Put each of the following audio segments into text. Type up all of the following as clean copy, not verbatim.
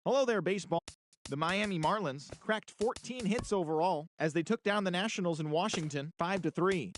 Hello there, baseball. The Miami Marlins cracked 14 hits overall as they took down the Nationals in Washington 5-3.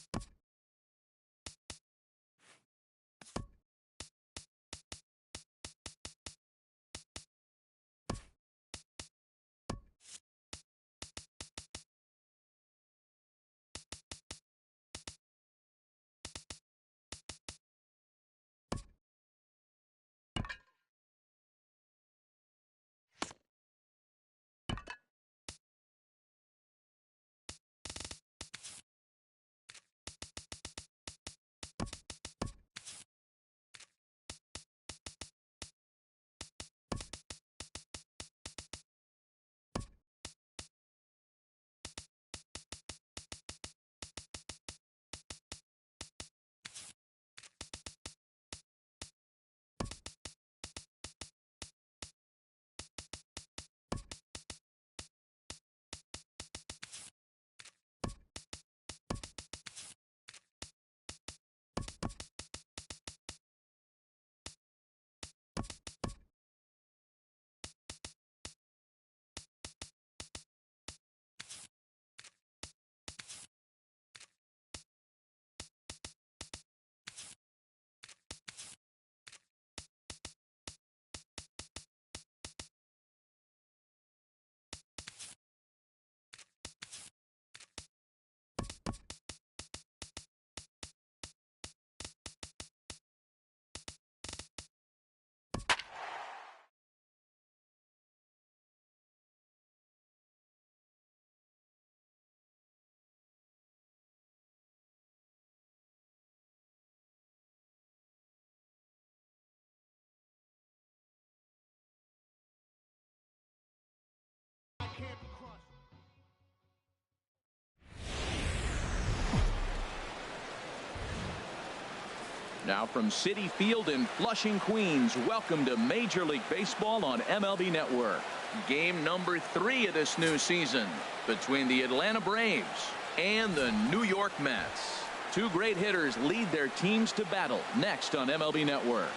Now from Citi Field in Flushing, Queens, welcome to Major League Baseball on MLB Network. Game number 3 of this new season between the Atlanta Braves and the New York Mets. Two great hitters lead their teams to battle next on MLB Network.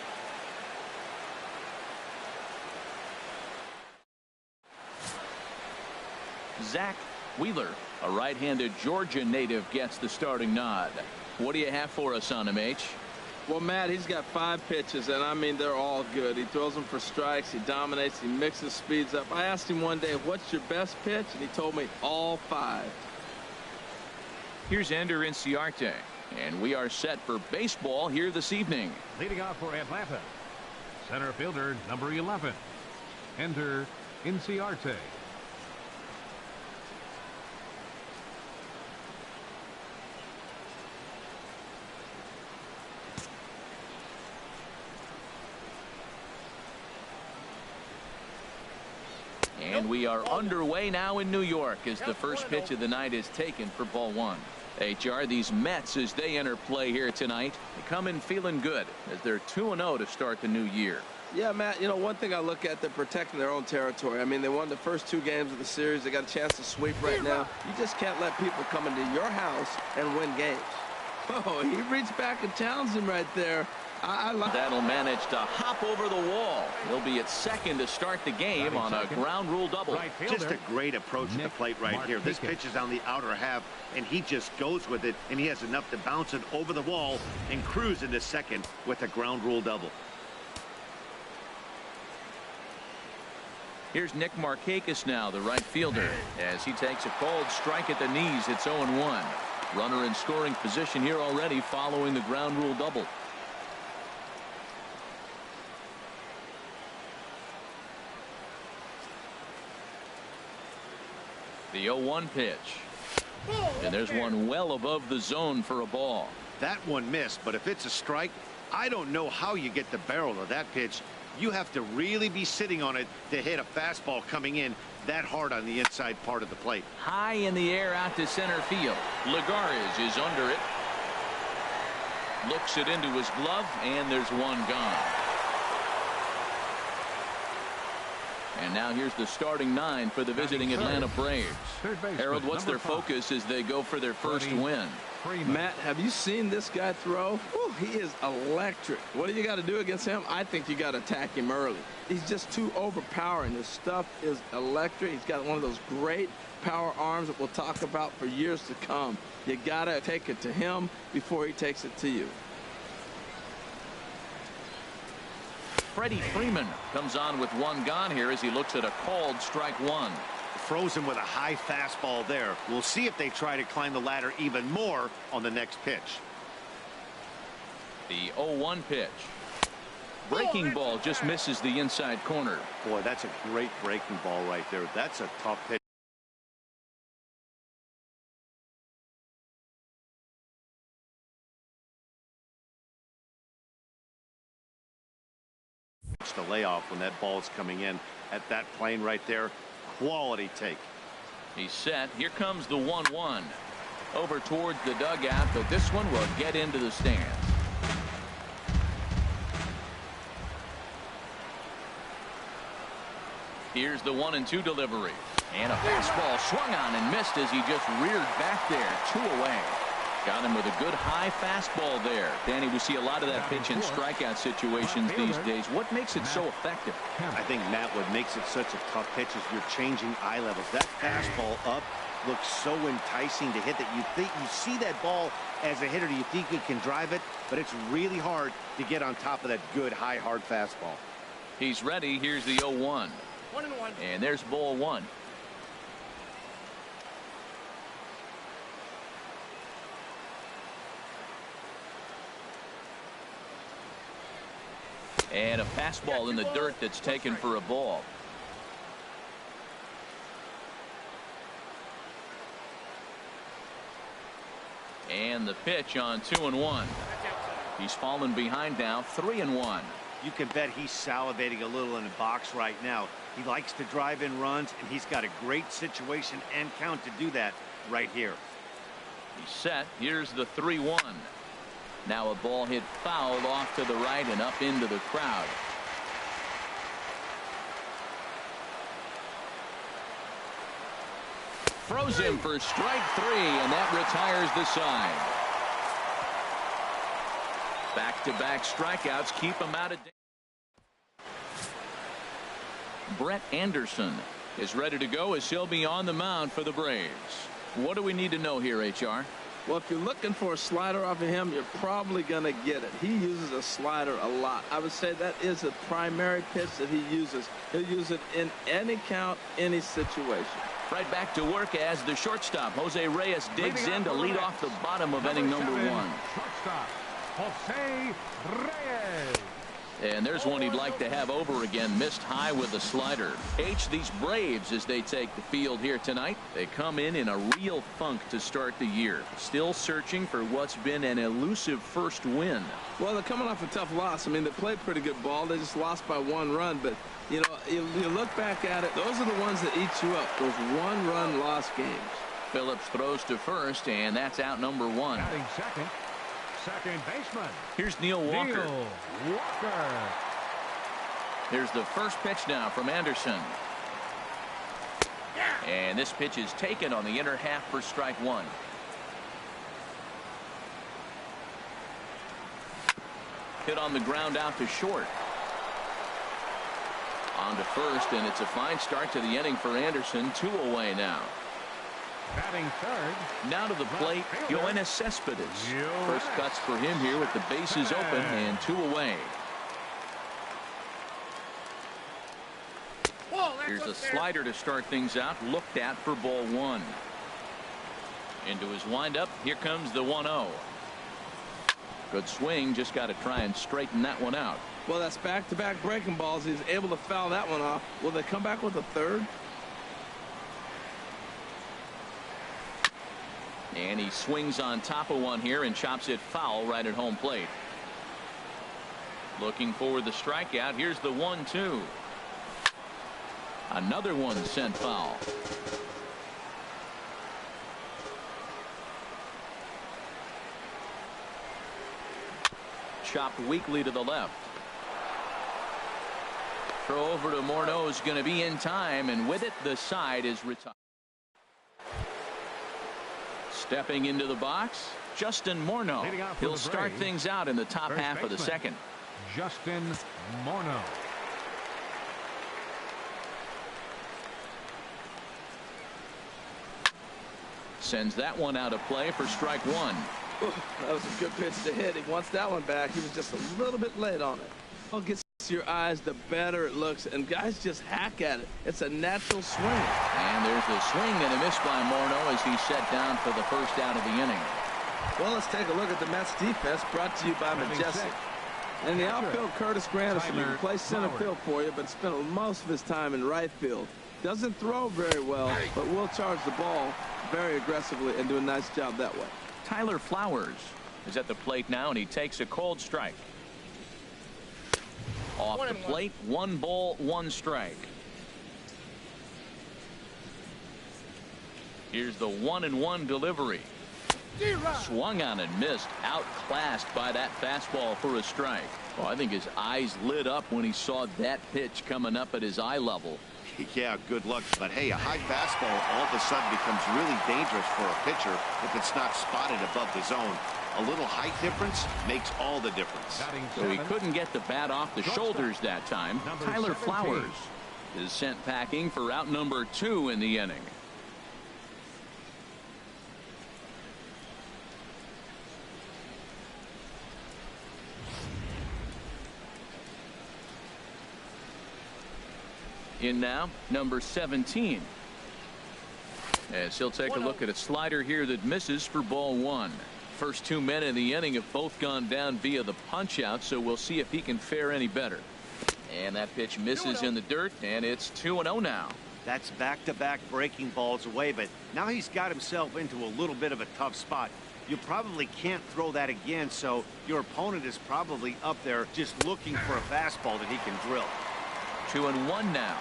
Zach Wheeler, a right-handed Georgia native, gets the starting nod. What do you have for us on him, H? Well, Matt, he's got 5 pitches, and I mean, they're all good. He throws them for strikes. He dominates. He mixes speeds up. I asked him one day, what's your best pitch? And he told me all 5. Here's Ender Inciarte, and we are set for baseball here this evening. Leading off for Atlanta, center fielder number 11, Ender Inciarte. And we are underway now in New York as the first pitch of the night is taken for ball 1. HR, these Mets, as they enter play here tonight, they come in feeling good as they're 2-0 to start the new year. Yeah, Matt, you know, one thing I look at, they're protecting their own territory. I mean, they won the first 2 games of the series. They got a chance to sweep right now. You just can't let people come into your house and win games. Oh, he reached back and challenged him right there. That'll manage to hop over the wall. He'll be at second to start the game on a ground rule double. Just a great approach to the plate right here. This pitch is on the outer half, and he just goes with it, and he has enough to bounce it over the wall and cruise into second with a ground rule double. Here's Nick Markakis now, the right fielder, as he takes a cold strike at the knees. It's 0-1. Runner in scoring position here already following the ground rule double. The 0-1 pitch. And there's one well above the zone for a ball. That one missed, but if it's a strike, I don't know how you get the barrel of that pitch. You have to really be sitting on it to hit a fastball coming in that hard on the inside part of the plate. High in the air out to center field. Lagares is under it. Looks it into his glove, and there's one gone. And now here's the starting 9 for the visiting Atlanta Braves. Harold, what's their focus as they go for their first win? Freeman. Matt, have you seen this guy throw? Whew, he is electric. What do you got to do against him? I think you got to attack him early. He's just too overpowering. His stuff is electric. He's got one of those great power arms that we'll talk about for years to come. You got to take it to him before he takes it to you. Freddie Freeman comes on with one gone here as he looks at a called strike one. Frozen with a high fastball there. We'll see if they try to climb the ladder even more on the next pitch. The 0-1 pitch. Breaking ball just misses the inside corner. Boy, that's a great breaking ball right there. That's a tough pitch. The layoff when that ball's coming in at that plane right there. Quality take. He's set. Here comes the 1-1 over towards the dugout, but this one will get into the stands. Here's the 1-2 delivery, and a fastball swung on and missed as he just reared back there. 2 away. Got him with a good high fastball there. Danny, we see a lot of that pitch in strikeout situations these days. What makes it so effective? I think, Matt, what makes it such a tough pitch is you're changing eye levels. That fastball up looks so enticing to hit that you think you see that ball as a hitter. You think you can drive it, but it's really hard to get on top of that good high hard fastball. He's ready. Here's the 0-1. 1-1. And there's ball one. And a fastball in the dirt that's taken for a ball. And the pitch on 2-1. He's fallen behind now, 3-1. You can bet he's salivating a little in the box right now. He likes to drive in runs, and he's got a great situation and count to do that right here. He's set. Here's the 3-1. Now a ball hit foul off to the right and up into the crowd. Throws him for strike 3, and that retires the side. Back-to-back strikeouts keep him out of danger. Brett Anderson is ready to go as he'll be on the mound for the Braves. What do we need to know here, HR? Well, if you're looking for a slider off of him, you're probably going to get it. He uses a slider a lot. I would say that is the primary pitch that he uses. He'll use it in any count, any situation. Right back to work as the shortstop, Jose Reyes, digs in to lead off the bottom of inning number 1. Shortstop, Jose Reyes. And there's one he'd like to have over again. Missed high with the slider. These Braves, as they take the field here tonight, they come in a real funk to start the year. Still searching for what's been an elusive first win. Well, they're coming off a tough loss. I mean, they played pretty good ball. They just lost by 1 run. But, you know, you look back at it, those are the ones that eat you up, those 1-run loss games. Phillips throws to first, and that's out number 1. Batting second baseman. Here's Neil Walker. Neil Walker. Here's the first pitch now from Anderson. And this pitch is taken on the inner half for strike 1. Hit on the ground out to short. On to first, and it's a fine start to the inning for Anderson. 2 away now. Batting third. Now to the plate, Yoenis Cespedes. First cuts for him here with the bases open and 2 away. Here's a slider to start things out, looked at for ball 1. Into his windup, here comes the 1-0. Good swing, just got to try and straighten that one out. Well, that's back-to-back breaking balls. He's able to foul that one off. Will they come back with a third? And he swings on top of one here and chops it foul right at home plate. Looking for the strikeout. Here's the 1-2. Another one sent foul. Chopped weakly to the left. Throw over to Morneau is going to be in time, and with it the side is retired. Stepping into the box, Justin Morneau. He'll start things out in the top half of the second. Justin Morneau. Sends that one out of play for strike one. Ooh, that was a good pitch to hit. He wants that one back. He was just a little bit late on it. Oh, gets your eyes, the better it looks, and guys just hack at it. It's a natural swing. And there's a swing and a miss by Morneau as he's set down for the first out of the inning. Well, let's take a look at the Mets defense, brought to you by Majestic. In the outfield, Curtis Granderson will play center field for you, but spent most of his time in right field. Doesn't throw very well, but will charge the ball very aggressively and do a nice job that way. Tyler Flowers is at the plate now, and he takes a cold strike. Off the plate, 1 ball, 1 strike. Here's the 1-1 delivery. Swung on and missed, outclassed by that fastball for a strike. Well, I think his eyes lit up when he saw that pitch coming up at his eye level. Yeah, good luck. But hey, a high fastball all of a sudden becomes really dangerous for a pitcher if it's not spotted above the zone. A little height difference makes all the difference. So he couldn't get the bat off the shoulders that time. Tyler Flowers is sent packing for out number 2 in the inning. In now, number 17. As he'll take a look at a slider here that misses for ball 1. First 2 men in the inning have both gone down via the punch out, so we'll see if he can fare any better. And that pitch misses in the dirt, and it's 2-0 now. That's back-to-back breaking balls away, but now he's got himself into a little bit of a tough spot. You probably can't throw that again, so your opponent is probably up there just looking for a fastball that he can drill. 2-1 now.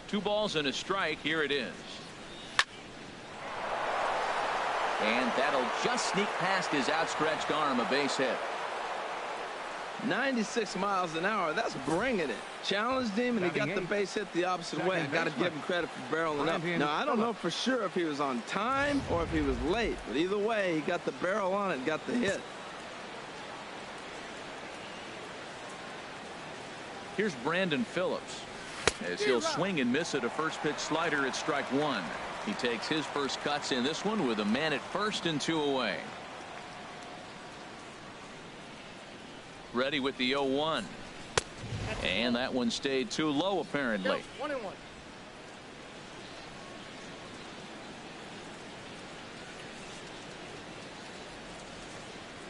2 balls and a strike. Here it is. And that'll just sneak past his outstretched arm, a base hit. 96 miles an hour. That's bringing it. Challenged him, and he got the base hit the opposite way. Got to give him credit for barreling up. Now, I don't know for sure if he was on time or if he was late, but either way, he got the barrel on it and got the hit. Here's Brandon Phillips as he'll swing and miss at a first pitch slider at strike 1. He takes his first cuts in this one with a man at first and 2 away. Ready with the 0-1. And that one stayed too low, apparently. 1-1.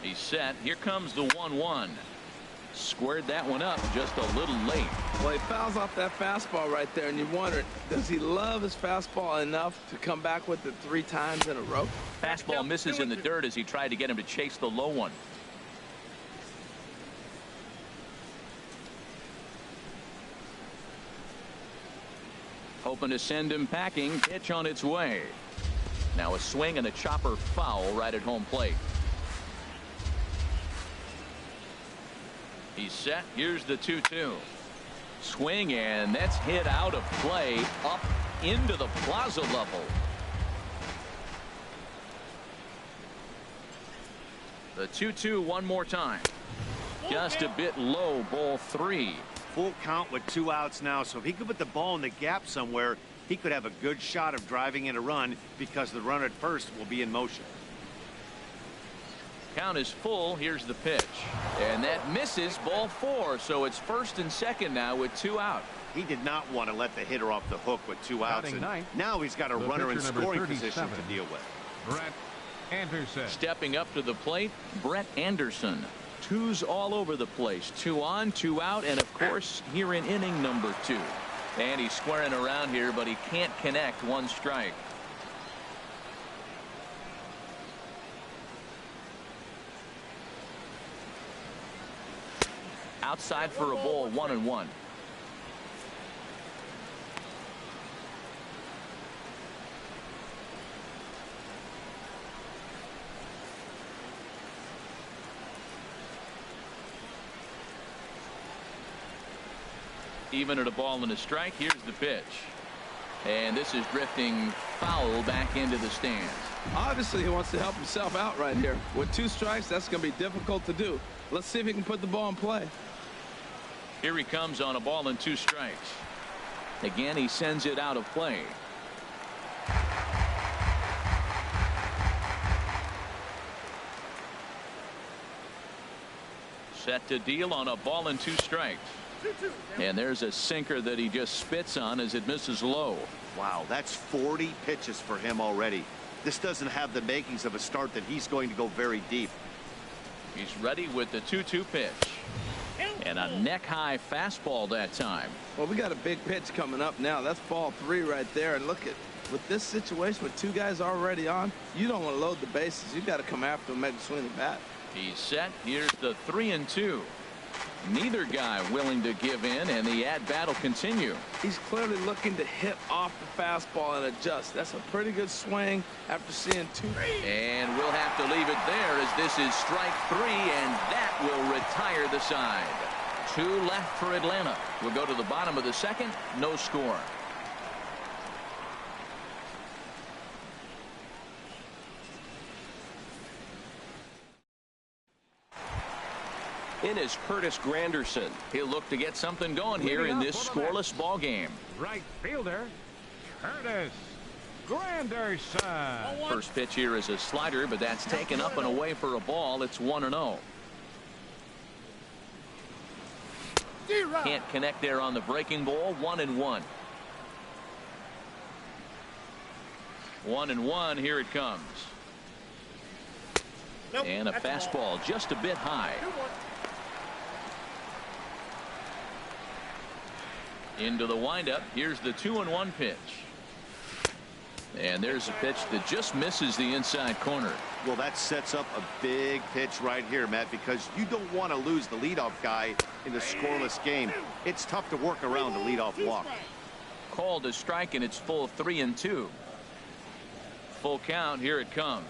He's set. Here comes the 1-1. Squared that one up just a little late. Well, he fouls off that fastball right there, and you wonder, does he love his fastball enough to come back with it 3 times in a row? Fastball misses in the dirt as he tried to get him to chase the low one. Hoping to send him packing. Pitch on its way. Now a swing and a chopper foul right at home plate. He's set. Here's the 2-2. Swing, and that's hit out of play up into the plaza level. The 2-2 one more time. Just a bit low, ball 3. Full count with 2 outs now, so if he could put the ball in the gap somewhere, he could have a good shot of driving in a run because the runner at first will be in motion. Count is full. Here's the pitch, and that misses, ball 4. So it's first and second now with 2 out. He did not want to let the hitter off the hook with 2 outs, and now he's got a runner in scoring position to deal with. Brett Anderson. Stepping up to the plate, Brett Anderson. 2s all over the place. 2 on, 2 out, and of course here in inning number 2. And he's squaring around here, but he can't connect. 1 strike. Outside for a ball, 1-1. Even at a ball and a strike. Here's the pitch. And this is drifting foul back into the stands. Obviously, he wants to help himself out right here. With 2 strikes, that's going to be difficult to do. Let's see if he can put the ball in play. Here he comes on a ball and 2 strikes. Again, he sends it out of play. Set to deal on a ball and 2 strikes. And there's a sinker that he just spits on as it misses low. Wow, that's 40 pitches for him already. This doesn't have the makings of a start that he's going to go very deep. He's ready with the 2-2 pitch. And a neck-high fastball that time. Well, we got a big pitch coming up now. That's ball 3 right there. And look at, with this situation with 2 guys already on, you don't want to load the bases. You got to come after him, make him swing the bat. He's set. Here's the 3-2. Neither guy willing to give in, and the at-bat will continue. He's clearly looking to hit off the fastball and adjust. That's a pretty good swing after seeing 2. And we'll have to leave it there as this is strike 3, and that will retire the side. 2 left for Atlanta. We'll go to the bottom of the 2nd. No score. In is Curtis Granderson. He'll look to get something going here in this scoreless ball game. Right fielder, Curtis Granderson. First pitch here is a slider, but that's taken up and away for a ball. It's 1-0. Can't connect there on the breaking ball. 1-1. 1-1. Here it comes. And a fastball just a bit high. Into the windup. Here's the 2-1 pitch. And there's a pitch that just misses the inside corner. Well, that sets up a big pitch right here, Matt, because you don't want to lose the leadoff guy in the scoreless game. It's tough to work around the leadoff walk. Called a strike, and it's full 3-2. Full count. Here it comes.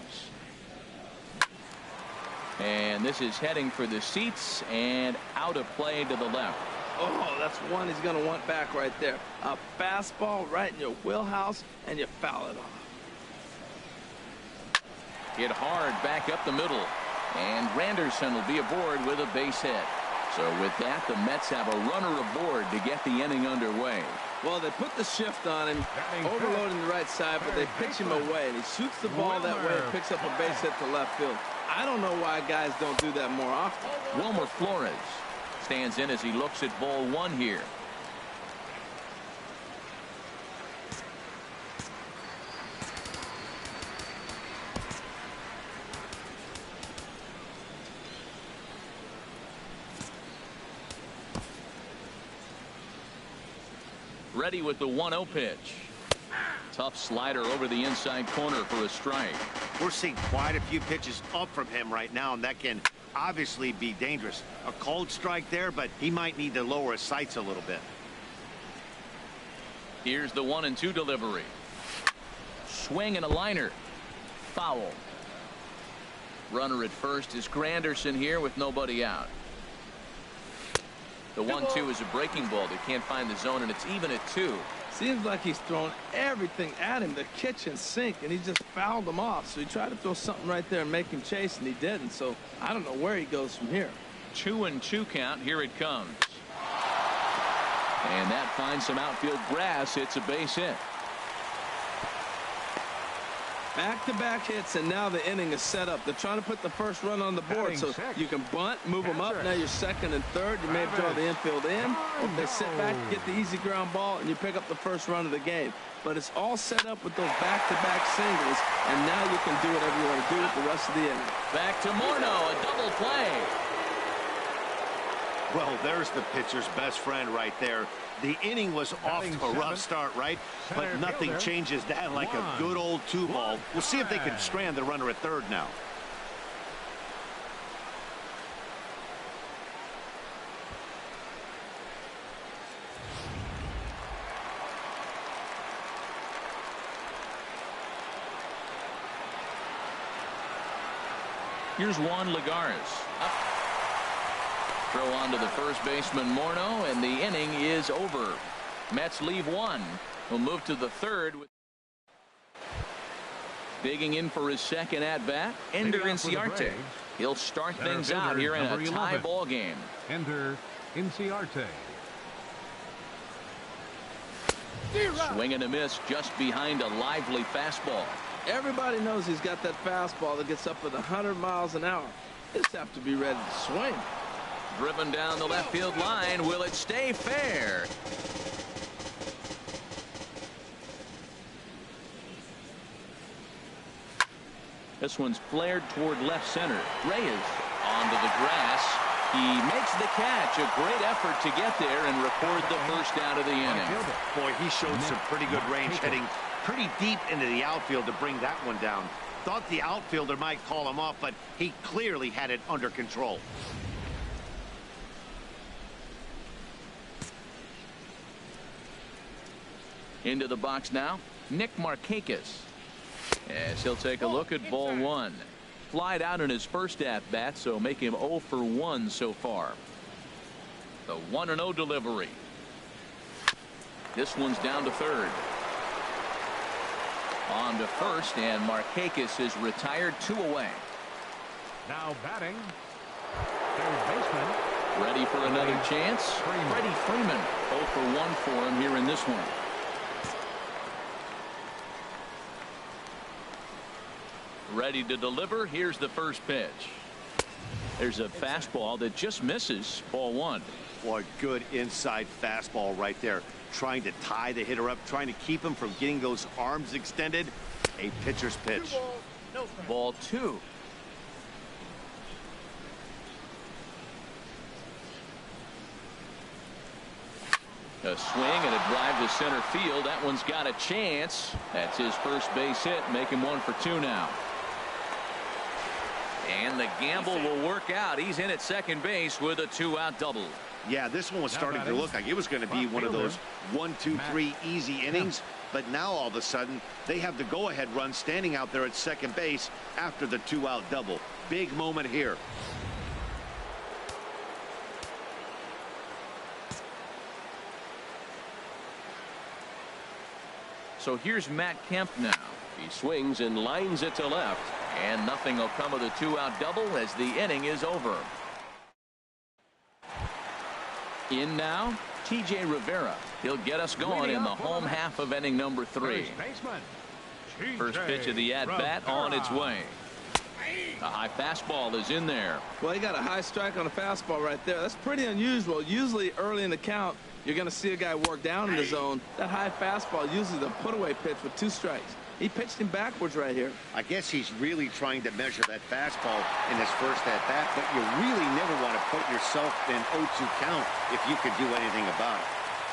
And this is heading for the seats and out of play to the left. Oh, that's one he's going to want back right there. A fastball right in your wheelhouse, and you foul it off. Hit hard back up the middle. And Granderson will be aboard with a base hit. So with that, the Mets have a runner aboard to get the inning underway. Well, they put the shift on him, overloading the right side, but they pitch him away, and he shoots the ball that way and picks up a base hit to left field. I don't know why guys don't do that more often. Wilmer Flores stands in as he looks at ball 1 here. Ready with the 1-0 pitch. Tough slider over the inside corner for a strike. We're seeing quite a few pitches up from him right now, and that can obviously be dangerous. A cold strike there, but he might need to lower his sights a little bit. Here's the 1-2 delivery. Swing and a liner. Foul. Runner at first is Granderson here with nobody out. The 1-2 is a breaking ball. They can't find the zone, and it's even at 2. Seems like he's thrown everything at him, the kitchen sink, and he just fouled him off. So he tried to throw something right there and make him chase, and he didn't. So I don't know where he goes from here. 2-2 count. Here it comes. And that finds some outfield grass. It's a base hit. Back-to-back hits, and now the inning is set up. They're trying to put the first run on the board, so you can bunt, move them up. Now you're second and third. You may draw the infield in. Or if they sit back, you get the easy ground ball, and you pick up the first run of the game. But it's all set up with those back-to-back singles, and now you can do whatever you want to do with the rest of the inning. Back to Morneau, a double play. Well, there's the pitcher's best friend right there. The inning was off to a rough start, right? But nothing changes that like a good old 2-ball. We'll see if they can strand the runner at third now. Here's Juan Lagares. Up. Throw on to the first baseman Morneau, and the inning is over. Mets leave 1. We'll move to the third. Digging in for his second at-bat, Ender Inciarte. He'll start things out here in a tie ball game. Ender Inciarte. Swing and a miss just behind a lively fastball. Everybody knows he's got that fastball that gets up at 100 miles an hour. Just have to be ready to swing. Driven down the left field line. Will it stay fair? This one's flared toward left center. Reyes onto the grass. He makes the catch. A great effort to get there and record the first out of the inning. Boy, he showed some pretty good range, heading pretty deep into the outfield to bring that one down. Thought the outfielder might call him off, but he clearly had it under control. Into the box now, Nick Markakis. As he'll take a look at ball one. Flied out in his first at-bat, so make him 0 for 1 so far. The 1-0 delivery. This one's down to third. On to first, and Markakis is retired, 2 away. Now batting, third baseman. Ready for another chance. Freddie Freeman, 0 for 1 for him here in this one. Ready to deliver. Here's the first pitch. There's a fastball that just misses. Ball one. Boy, good inside fastball right there. Trying to tie the hitter up, trying to keep him from getting those arms extended. A pitcher's pitch. Ball two. A swing and a drive to center field. That one's got a chance. That's his first base hit. Make him 1 for 2 now. And the gamble will work out. He's in at second base with a 2-out double. Yeah, this one was starting to look like it was going to be one of those 1, 2, 3 easy innings. But now all of a sudden they have the go-ahead run standing out there at second base after the 2-out double. Big moment here. So here's Matt Kemp now. He swings and lines it to left. And nothing will come of the 2-out double as the inning is over. In now, T.J. Rivera. He'll get us going in the home half of inning number 3. First pitch of the at-bat on its way. A high fastball is in there. Well, he got a high strike on a fastball right there. That's pretty unusual. Usually early in the count, you're going to see a guy work down in the zone. That high fastball, usually the put-away pitch with 2 strikes. He pitched him backwards right here. I guess he's really trying to measure that fastball in his first at-bat, but you really never want to put yourself in 0-2 count if you could do anything about it.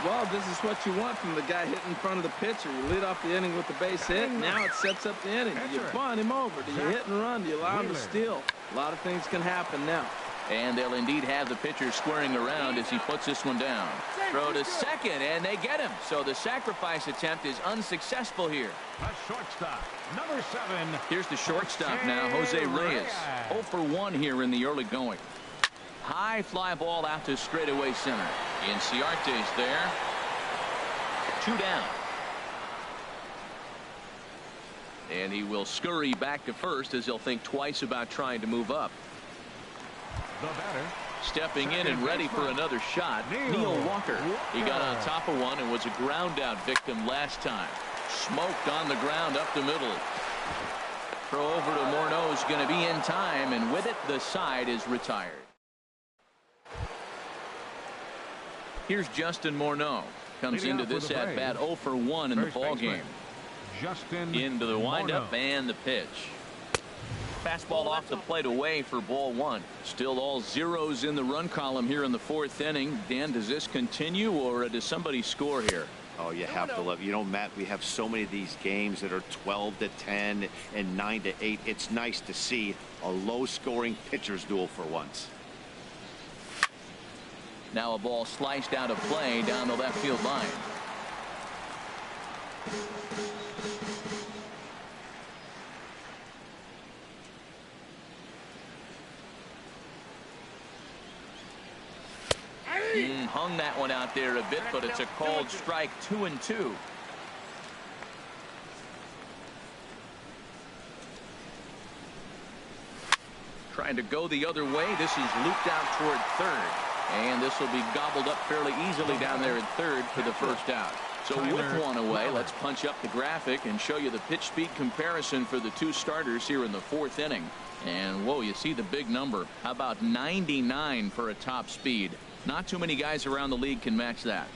Well, this is what you want from the guy hitting in front of the pitcher. You lead off the inning with the base hit. Now it sets up the inning. Do you bunt him over? Do you hit and run? Do you allow him to steal? A lot of things can happen now. And they'll indeed have the pitcher squaring around as he puts this one down. Throw to second, and they get him. So the sacrifice attempt is unsuccessful here. A shortstop, number 7. Here's the shortstop now, Jose Reyes. 0 for 1 here in the early going. High fly ball out to straightaway center. Inciarte's there. 2 down. And he will scurry back to first as he'll think twice about trying to move up. The batter. Stepping in and ready for another shot, Neil Walker. He got on top of one and was a ground out victim last time. Smoked on the ground up the middle. Throw over to Morneau is going to be in time, and with it, the side is retired. Here's Justin Morneau. Comes into this at bat 0 for 1 in the ball game. Into the windup and the pitch. Fastball off the plate away for ball 1. Still all zeros in the run column here in the 4th inning. Dan, does this continue or does somebody score here? Oh, you have to love, you know, Matt, we have so many of these games that are 12-10 and 9-8. It's nice to see a low-scoring pitcher's duel for once. Now a ball sliced out of play down the left field line. Hung that one out there a bit, but it's a called strike. 2-2. Trying to go the other way. This is looped out toward third. And this will be gobbled up fairly easily down there at third for the first out. So with one away, let's punch up the graphic and show you the pitch speed comparison for the two starters here in the fourth inning. And whoa, you see the big number. How about 99 for a top speed? Not too many guys around the league can match that.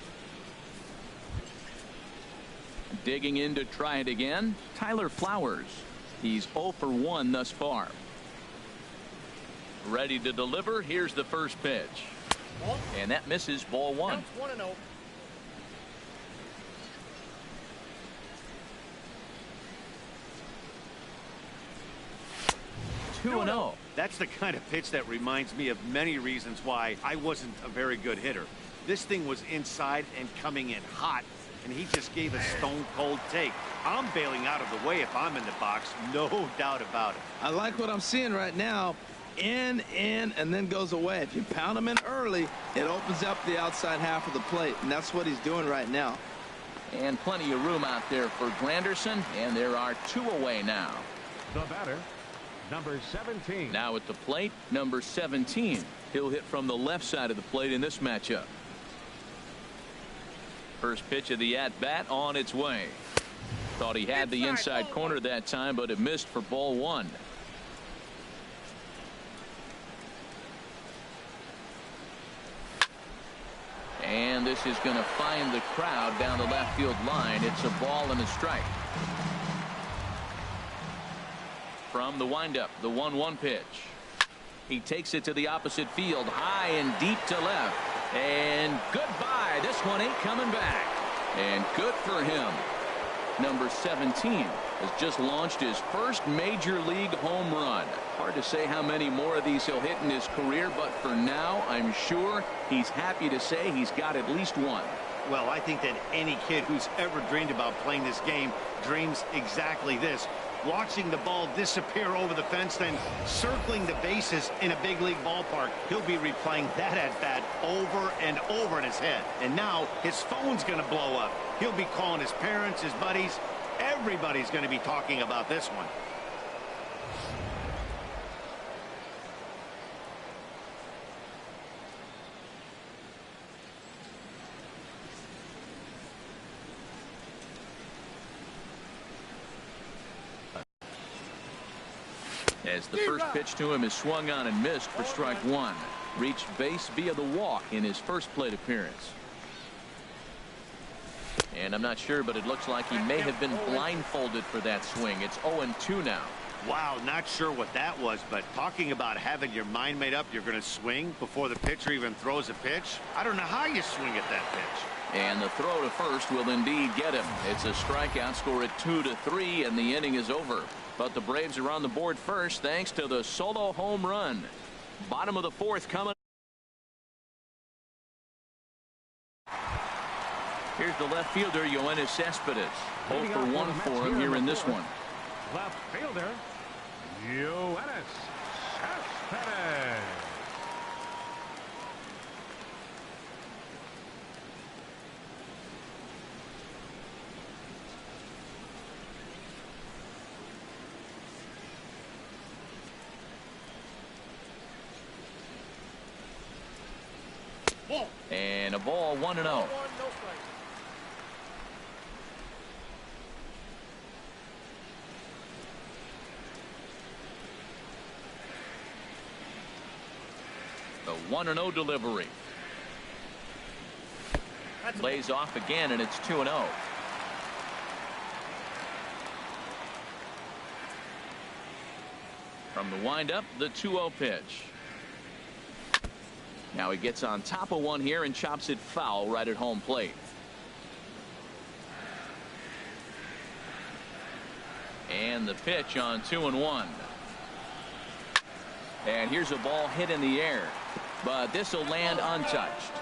Digging in to try it again, Tyler Flowers. He's 0 for 1 thus far. Ready to deliver. Here's the first pitch. And that misses, ball one. 2-0. That's the kind of pitch that reminds me of many reasons why I wasn't a very good hitter. This thing was inside and coming in hot, and he just gave a stone-cold take. I'm bailing out of the way if I'm in the box, no doubt about it. I like what I'm seeing right now. In, and then goes away. If you pound him in early, it opens up the outside half of the plate, and that's what he's doing right now. And plenty of room out there for Granderson, and there are two away now. The batter, number 17. Now at the plate, number 17. He'll hit from the left side of the plate in this matchup. First pitch of the at-bat on its way. Thought he had the inside corner that time, but it missed for ball one. And this is going to find the crowd down the left field line. It's a ball and a strike. From the windup, the 1-1 pitch. He takes it to the opposite field, high and deep to left. And goodbye. This one ain't coming back. And good for him. Number 17 has just launched his first major league home run. Hard to say how many more of these he'll hit in his career, but for now, I'm sure he's happy to say he's got at least one. Well, I think that any kid who's ever dreamed about playing this game dreams exactly this. Watching the ball disappear over the fence, then circling the bases in a big league ballpark. He'll be replaying that at-bat over and over in his head. And now his phone's going to blow up. He'll be calling his parents, his buddies. Everybody's going to be talking about this one. As the first pitch to him is swung on and missed for strike one. Reached base via the walk in his first plate appearance. And I'm not sure, but it looks like he may have been blindfolded for that swing. It's 0-2 now. Wow, not sure what that was, but talking about having your mind made up you're going to swing before the pitcher even throws a pitch. I don't know how you swing at that pitch. And the throw to first will indeed get him. It's a strikeout, score at 2-3, and the inning is over. But the Braves are on the board first thanks to the solo home run. Bottom of the fourth coming. Here's the left fielder, Yoenis Cespedes. 0 for 1 for him here in this one. Left fielder, Yoenis Cespedes. And a ball, 1-0. The 1-0 delivery. Lays off again, and it's 2-0. From the windup, the 2-0 pitch. Now he gets on top of one here and chops it foul right at home plate. And the pitch on 2-1. And here's a ball hit in the air, but this will land untouched.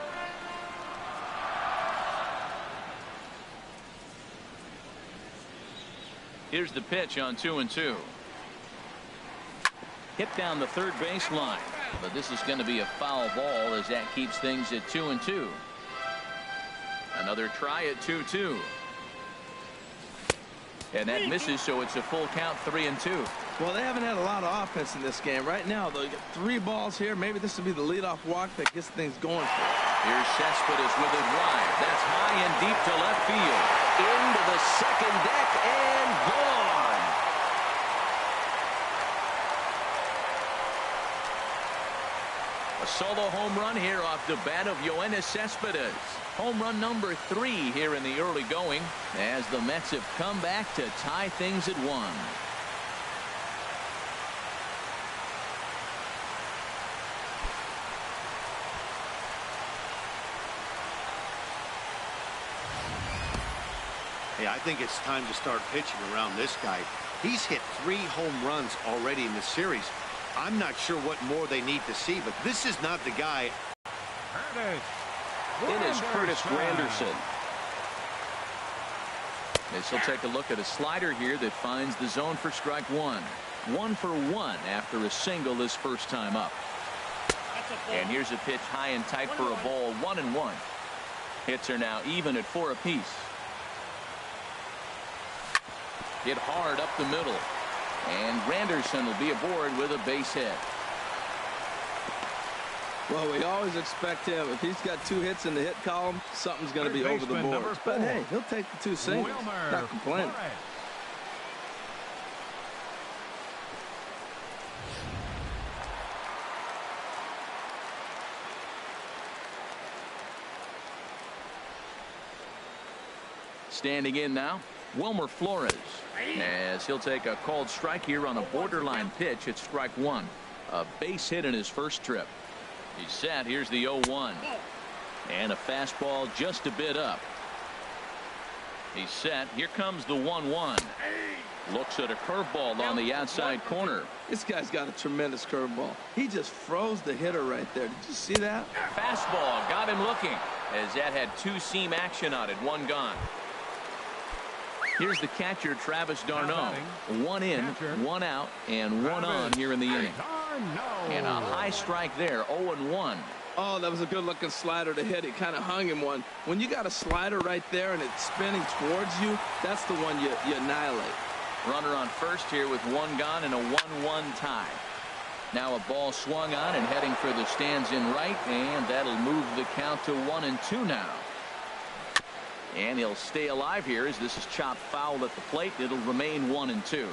Here's the pitch on 2-2. Hit down the third base line. But this is going to be a foul ball as that keeps things at 2-2. Another try at 2-2. And that misses, so it's a full count, 3-2. Well, they haven't had a lot of offense in this game. Right now, though, you got 3 balls here. Maybe this will be the leadoff walk that gets things going for them. Here's Cespedes with it wide. That's high and deep to left field. Into the second deck and gone. A solo home run here off the bat of Yoenis Cespedes. Home run number 3 here in the early going as the Mets have come back to tie things at 1. Hey, I think it's time to start pitching around this guy. He's hit 3 home runs already in this series. I'm not sure what more they need to see, but this is not the guy. In is Curtis Granderson. As he'll take a look at a slider here that finds the zone for strike 1. 1 for 1 after a single his first time up. And here's a pitch high and tight for a ball. 1-1. Hits are now even at 4 apiece. Hit hard up the middle. And Granderson will be aboard with a base hit. Well, we always expect him. If he's got 2 hits in the hit column, something's going to be over the boards. But hey, he'll take the 2 singles. Not complaining. Standing in now, Wilmer Flores, as he'll take a called strike here on a borderline pitch at strike 1. A base hit in his first trip. He's set. Here's the 0-1. And a fastball just a bit up. He's set. Here comes the 1-1. Looks at a curveball on the outside corner. This guy's got a tremendous curveball. He just froze the hitter right there. Did you see that? Fastball got him looking as that had 2-seam action on it. 1 gone. Here's the catcher, Travis d'Arnaud. 1 in, 1 out, and 1 on here in the inning. And a high strike there, 0-1. Oh, that was a good-looking slider to hit. It kind of hung him one. When you got a slider right there and it's spinning towards you, that's the one you annihilate. Runner on first here with 1 gone and a 1-1 tie. Now a ball swung on and heading for the stands in right, and that'll move the count to 1-2 now. And he'll stay alive here as this is chopped foul at the plate. It'll remain 1-2.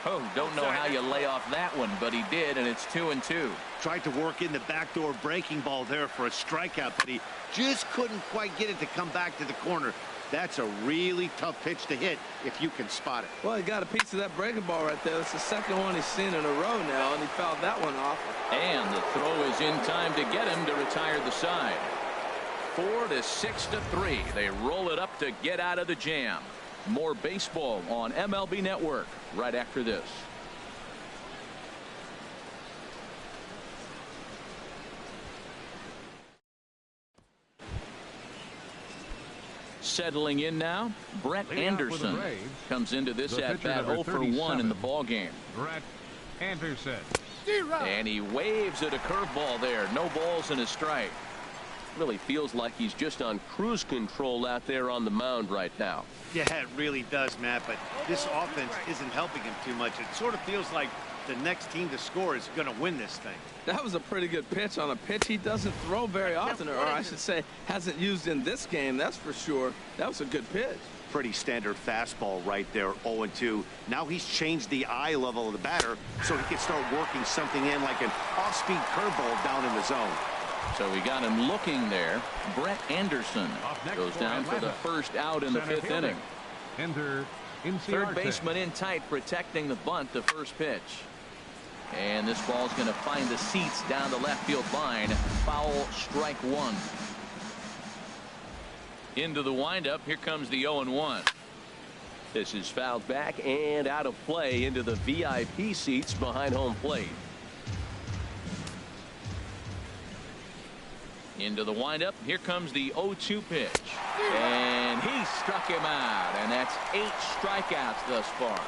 Oh, don't know how you lay off that one, but he did, and it's 2-2. Tried to work in the backdoor breaking ball there for a strikeout, but he just couldn't quite get it to come back to the corner. That's a really tough pitch to hit if you can spot it. Well, he got a piece of that breaking ball right there. That's the second one he's seen in a row now, and he fouled that one off. And the throw is in time to get him to retire the side. 4-6-3. They roll it up to get out of the jam. More baseball on MLB Network right after this. Settling in now, Brett Anderson comes into this at bat 0 for 1 in the ball game. Brett Anderson. And he waves at a curveball there. No balls and a strike. Really feels like he's just on cruise control out there on the mound right now. Yeah, it really does, Matt, but this offense isn't helping him too much. It sort of feels like the next team to score is going to win this thing. That was a pretty good pitch on a pitch he doesn't throw very often, or I should say hasn't used in this game, that's for sure. That was a good pitch. Pretty standard fastball right there, 0-2. Now he's changed the eye level of the batter so he can start working something in like an off-speed curveball down in the zone. So we got him looking there. Brett Anderson goes down for the first out in the 5th inning. Third baseman in tight protecting the bunt, the first pitch. And this ball's going to find the seats down the left field line. Foul, strike 1. Into the windup. Here comes the 0-1. This is fouled back and out of play into the VIP seats behind home plate. Into the windup. Here comes the 0-2 pitch. And he struck him out. And that's 8 strikeouts thus far.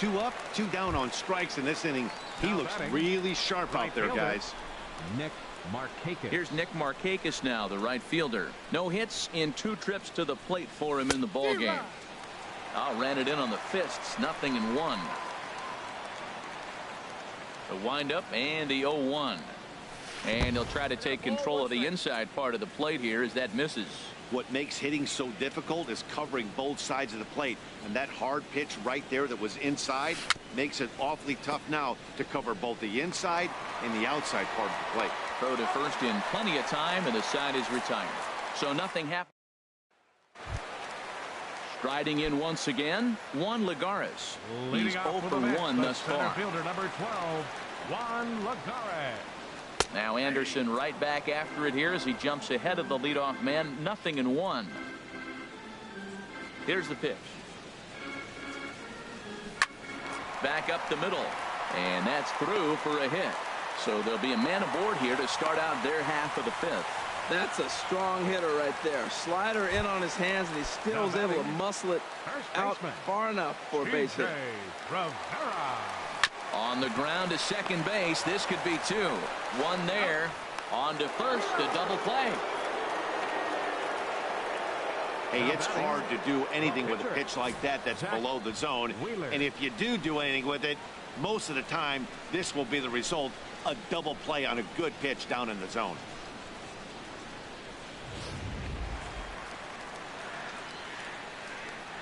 2 up, 2 down on strikes in this inning. He looks really sharp out there, guys. Nick Markakis. Here's Nick Markakis now, the right fielder. No hits in 2 trips to the plate for him in the ball game. Ran it in on the fists. 0-1. The windup and the 0-1. And he'll try to take control of the inside part of the plate here as that misses. What makes hitting so difficult is covering both sides of the plate. And that hard pitch right there that was inside makes it awfully tough now to cover both the inside and the outside part of the plate. Throw to first in plenty of time, and the side is retired. So nothing happened. Striding in once again, Juan Lagares. He's 0 for 1 thus far. Fielder number 12, Juan Lagares. Now Anderson right back after it here as he jumps ahead of the leadoff man. 0-1. Here's the pitch. Back up the middle, and that's through for a hit. So there'll be a man aboard here to start out their half of the fifth. That's a strong hitter right there. Slider in on his hands, and he still is able to muscle it out far enough for a base hit. On the ground to second base. This could be 2. 1 there. On to first. A double play. Hey, it's hard to do anything with a pitch like that that's below the zone. And if you do anything with it, most of the time, this will be the result. A double play on a good pitch down in the zone.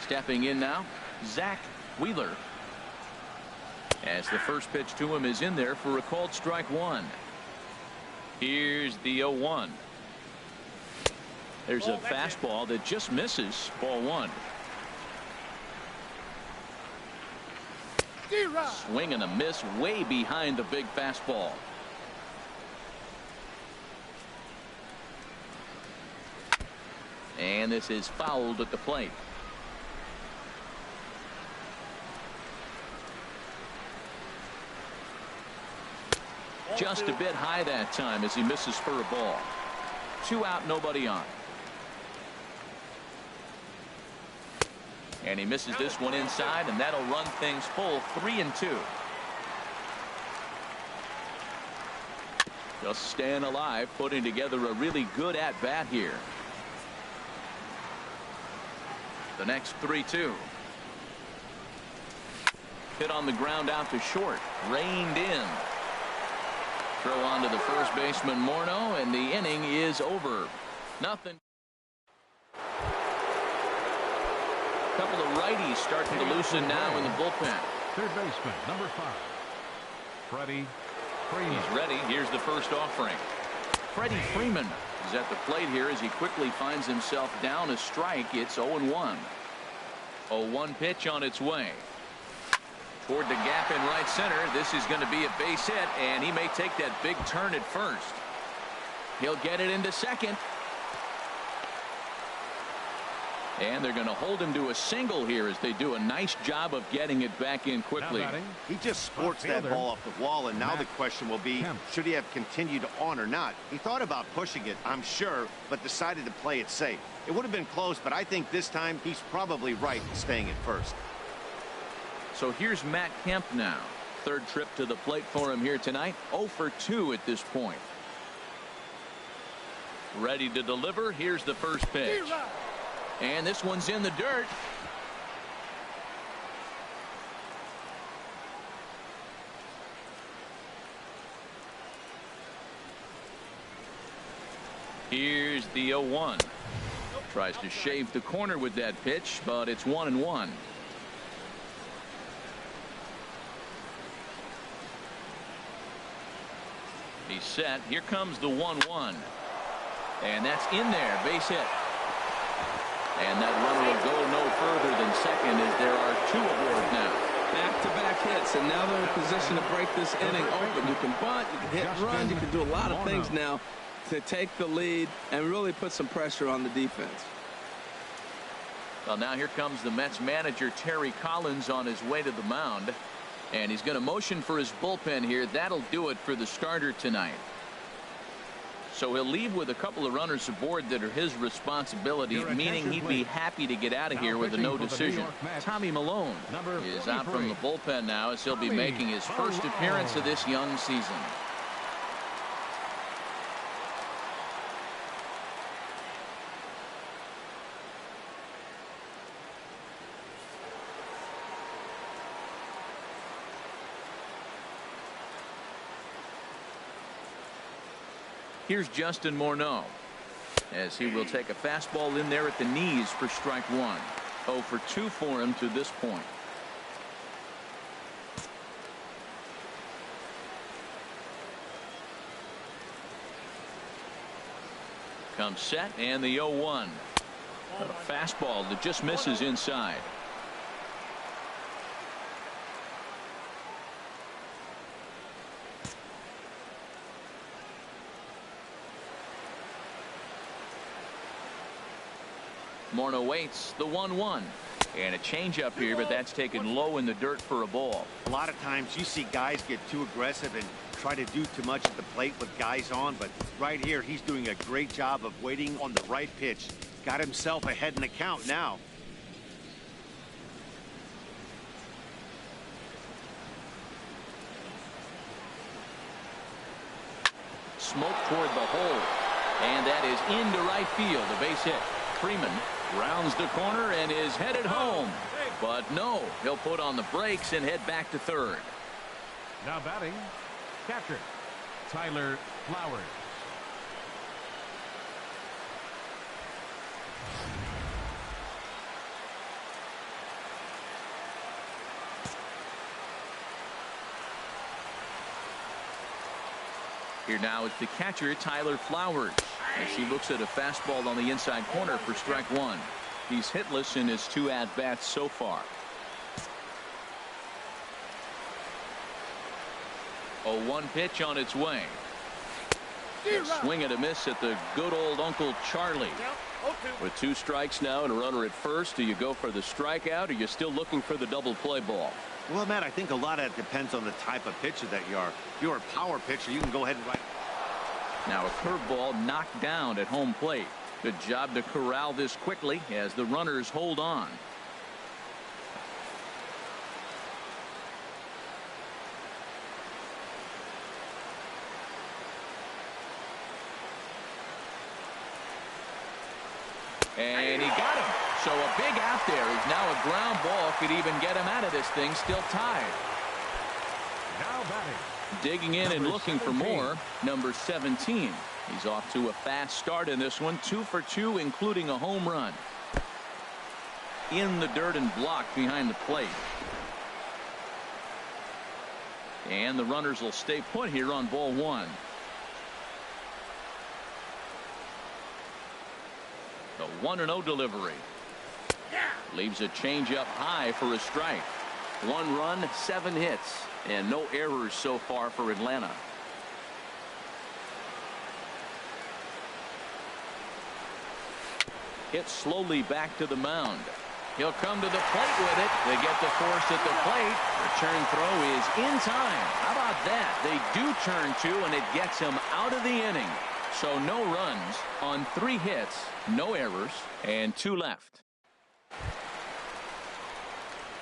Stepping in now, Zach Wheeler. As the first pitch to him is in there for a called strike 1. Here's the 0-1. There's a fastball that just misses. Ball 1. Swing and a miss way behind the big fastball. And this is fouled at the plate. Just a bit high that time as he misses for a ball. 2 out, nobody on. And he misses this one inside, and that'll run things full. 3-2. Just staying alive, putting together a really good at-bat here. The next 3-2. Hit on the ground out to short. Reined in. Throw on to the first baseman Morneau, and the inning is over. Nothing. Couple of righties starting to loosen now in the bullpen. Third baseman number 5, Freddie Freeman. He's ready. Here's the first offering. Freddie Freeman is at the plate here as he quickly finds himself down a strike. It's 0-1. 0-1 pitch on its way. Toward the gap in right center. This is going to be a base hit, and he may take that big turn at first. He'll get it into second. And they're going to hold him to a single here as they do a nice job of getting it back in quickly. He just sports that ball off the wall, and now the question will be, should he have continued on or not? He thought about pushing it, I'm sure, but decided to play it safe. It would have been close, but I think this time he's probably right in staying at first. So here's Matt Kemp now. Third trip to the plate for him here tonight. 0 for 2 at this point. Ready to deliver. Here's the first pitch. And this one's in the dirt. Here's the 0-1. Tries to shave the corner with that pitch, but it's 1-1. He's set. Here comes the 1-1. And that's in there. Base hit. And that runner will go no further than second as there are 2 aboard now. Back-to-back hits, and now they're in position to break this inning open. You can bunt, you can hit and run, you can do a lot of things now to take the lead and really put some pressure on the defense. Well, now here comes the Mets manager, Terry Collins, on his way to the mound. And he's going to motion for his bullpen here. That'll do it for the starter tonight. So he'll leave with a couple of runners aboard that are his responsibility, meaning he'd be happy to get out of here with a no decision. Tommy Malone is out from the bullpen now as he'll be making his first appearance of this young season. Here's Justin Morneau, as he will take a fastball in there at the knees for strike one. 0 for 2 for him to this point. Comes set and the 0-1. A fastball that just misses inside. Morneau waits the 1-1. And a changeup here, but that's taken low in the dirt for a ball. A lot of times you see guys get too aggressive and try to do too much at the plate with guys on, but right here he's doing a great job of waiting on the right pitch. Got himself ahead in the count now. Smoke toward the hole, and that is into right field. A base hit. Freeman rounds the corner and is headed home, but no, he'll put on the brakes and head back to third. Now batting, catcher, Tyler Flowers. Here now is the catcher, Tyler Flowers, as he looks at a fastball on the inside corner for strike one. He's hitless in his 2 at-bats so far. 0-1 pitch on its way. A swing and a miss at the good old Uncle Charlie. With 2 strikes now and a runner at first, do you go for the strikeout, or are you still looking for the double play ball? Well, Matt, I think a lot of that depends on the type of pitcher that you are. If you're a power pitcher, you can go ahead and right. Now a curveball knocked down at home plate. Good job to corral this quickly as the runners hold on. And he got him. So a big out there is now a ground ball. Could even get him out of this thing. Still tied. Now batting. Digging in and looking for more. Number 17. He's off to a fast start in this one. 2 for 2, including a home run. In the dirt and blocked behind the plate. And the runners will stay put here on ball 1. The 1-0 delivery. Leaves a changeup high for a strike. 1 run, 7 hits, and no errors so far for Atlanta. Hit slowly back to the mound. He'll come to the plate with it. They get the force at the plate. Return throw is in time. How about that? They do turn 2, and it gets him out of the inning. So no runs on 3 hits, no errors, and 2 left.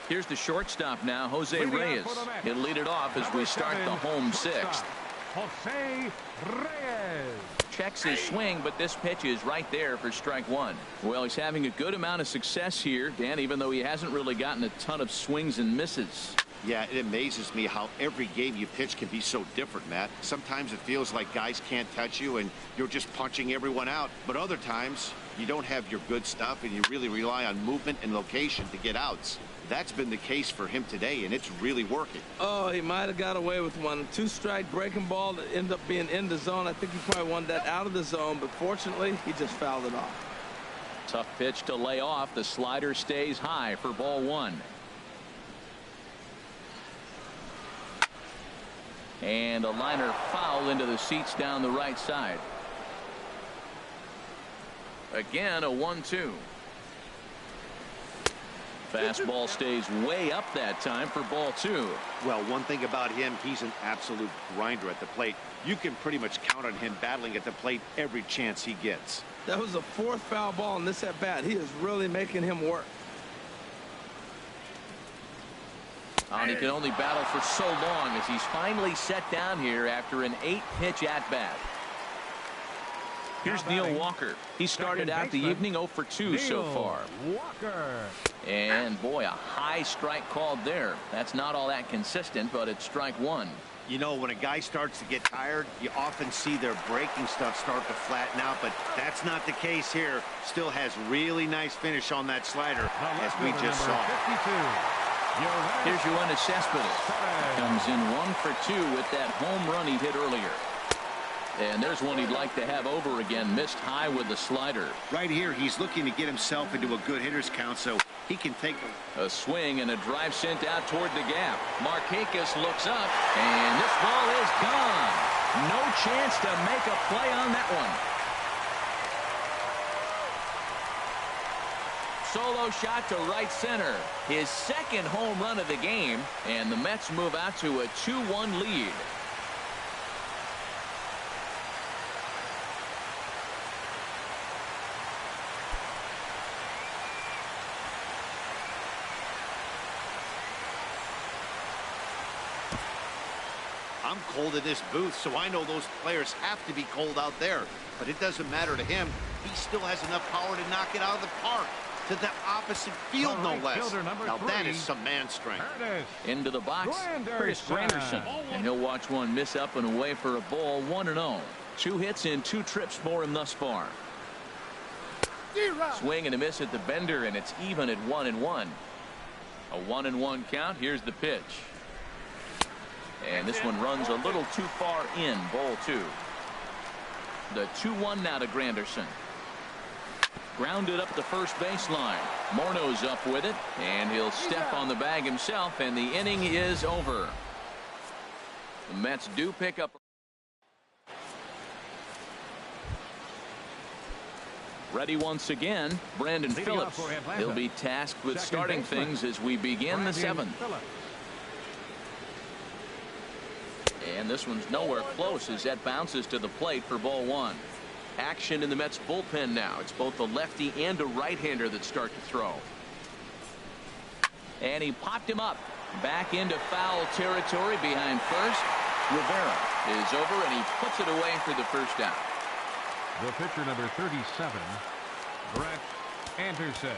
Here's the shortstop now, Jose Reyes. He'll lead it off as we start the home 6th. Jose Reyes. Checks his swing, but this pitch is right there for strike 1. Well, he's having a good amount of success here, Dan, even though he hasn't really gotten a ton of swings and misses. Yeah, it amazes me how every game you pitch can be so different, Matt. Sometimes it feels like guys can't touch you and you're just punching everyone out. But other times you don't have your good stuff and you really rely on movement and location to get outs. That's been the case for him today, and it's really working. Oh, he might have got away with one. 2-strike breaking ball that ended up being in the zone. I think he probably wanted that out of the zone, but fortunately, he just fouled it off. Tough pitch to lay off. The slider stays high for ball 1. And a liner foul into the seats down the right side. Again, a 1-2. Fastball stays way up that time for ball 2. Well, one thing about him, he's an absolute grinder at the plate. You can pretty much count on him battling at the plate every chance he gets. That was the 4th foul ball in this at bat. He is really making him work. And he can only battle for so long as he's finally set down here after an 8-pitch at bat. Here's Neil Walker. He started out the evening 0 for 2 so far. Walker. And boy, a high strike called there. That's not all that consistent, but it's strike 1. You know, when a guy starts to get tired, you often see their breaking stuff start to flatten out, but that's not the case here. Still has really nice finish on that slider, as we just saw. 52. Here's Yoenis Cespedes. Comes in 1 for 2 with that home run he hit earlier. And there's one he'd like to have over again. Missed high with the slider. Right here, he's looking to get himself into a good hitter's count, so he can take a swing and a drive sent out toward the gap. Markakis looks up, and this ball is gone. No chance to make a play on that one. Solo shot to right center. His second home run of the game, and the Mets move out to a 2-1 lead. I'm cold in this booth, so I know those players have to be cold out there. But it doesn't matter to him. He still has enough power to knock it out of the park. To the opposite field, no less. Now that is some man strength. Into the box, Curtis Granderson. And he'll watch one miss up and away for a ball, 1-0. 2 hits in 2 trips for him thus far. Swing and a miss at the bender, and it's even at 1-1. A 1-1 count. Here's the pitch. And this one runs a little too far in, ball 2. The 2-1 now to Granderson. Grounded up the first baseline. Morno's up with it, and he'll step on the bag himself, and the inning is over. The Mets do pick up. Ready once again, Brandon Phillips. He'll be tasked with starting things as we begin the 7th. And this one's nowhere close as that bounces to the plate for ball 1. Action in the Mets bullpen now. It's both a lefty and a right-hander that start to throw. And he popped him up. Back into foul territory behind first. Rivera is over, and he puts it away for the first out. The pitcher, number 37, Brett Anderson.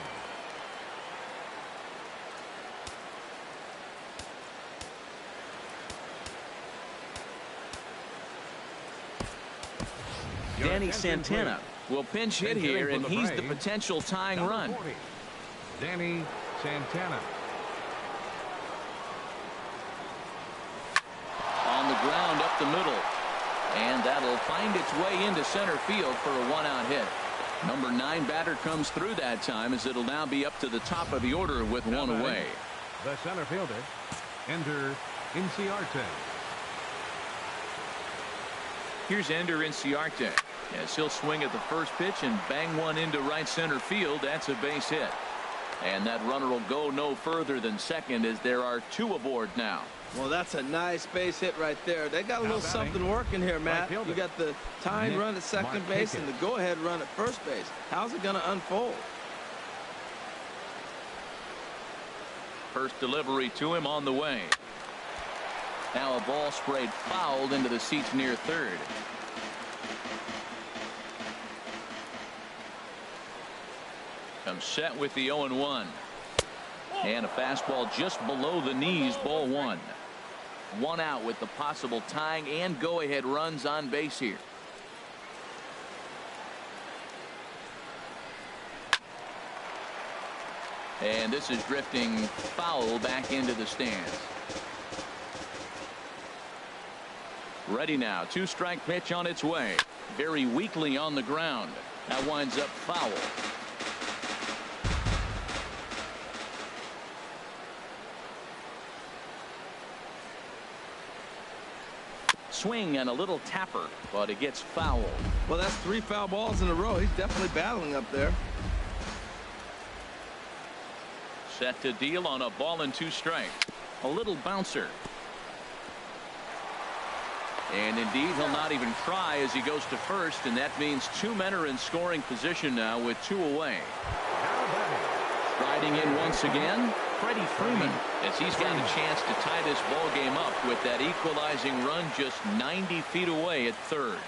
Danny Santana will pinch hit here, and he's the potential tying run. Danny Santana. On the ground up the middle. And that'll find its way into center field for a 1-out hit. Number 9 batter comes through that time, as it'll now be up to the top of the order with one away. The center fielder, Ender Inciarte. Here's Ender Inciarte. Yes, he'll swing at the first pitch and bang one into right center field. That's a base hit. And that runner will go no further than second, as there are 2 aboard now. Well, that's a nice base hit right there. They got a little something working here, Matt. You got the tying run at second base and the go-ahead run at first base. How's it going to unfold? First delivery to him on the way. Now a ball sprayed fouled into the seats near third. Comes set with the 0-1. And a fastball just below the knees, ball 1. 1 out with the possible tying and go-ahead runs on base here. And this is drifting foul back into the stands. Ready now. 2-strike pitch on its way. Very weakly on the ground. That winds up foul. Swing and a little tapper, but it gets fouled. Well, that's 3 foul balls in a row. He's definitely battling up there. Set to deal on a ball and 2 strikes. A little bouncer. And indeed, he'll not even try as he goes to first, and that means 2 men are in scoring position now with 2 away. Riding in once again, Freddie Freeman, as he's got a chance to tie this ball game up with that equalizing run just 90 feet away at third.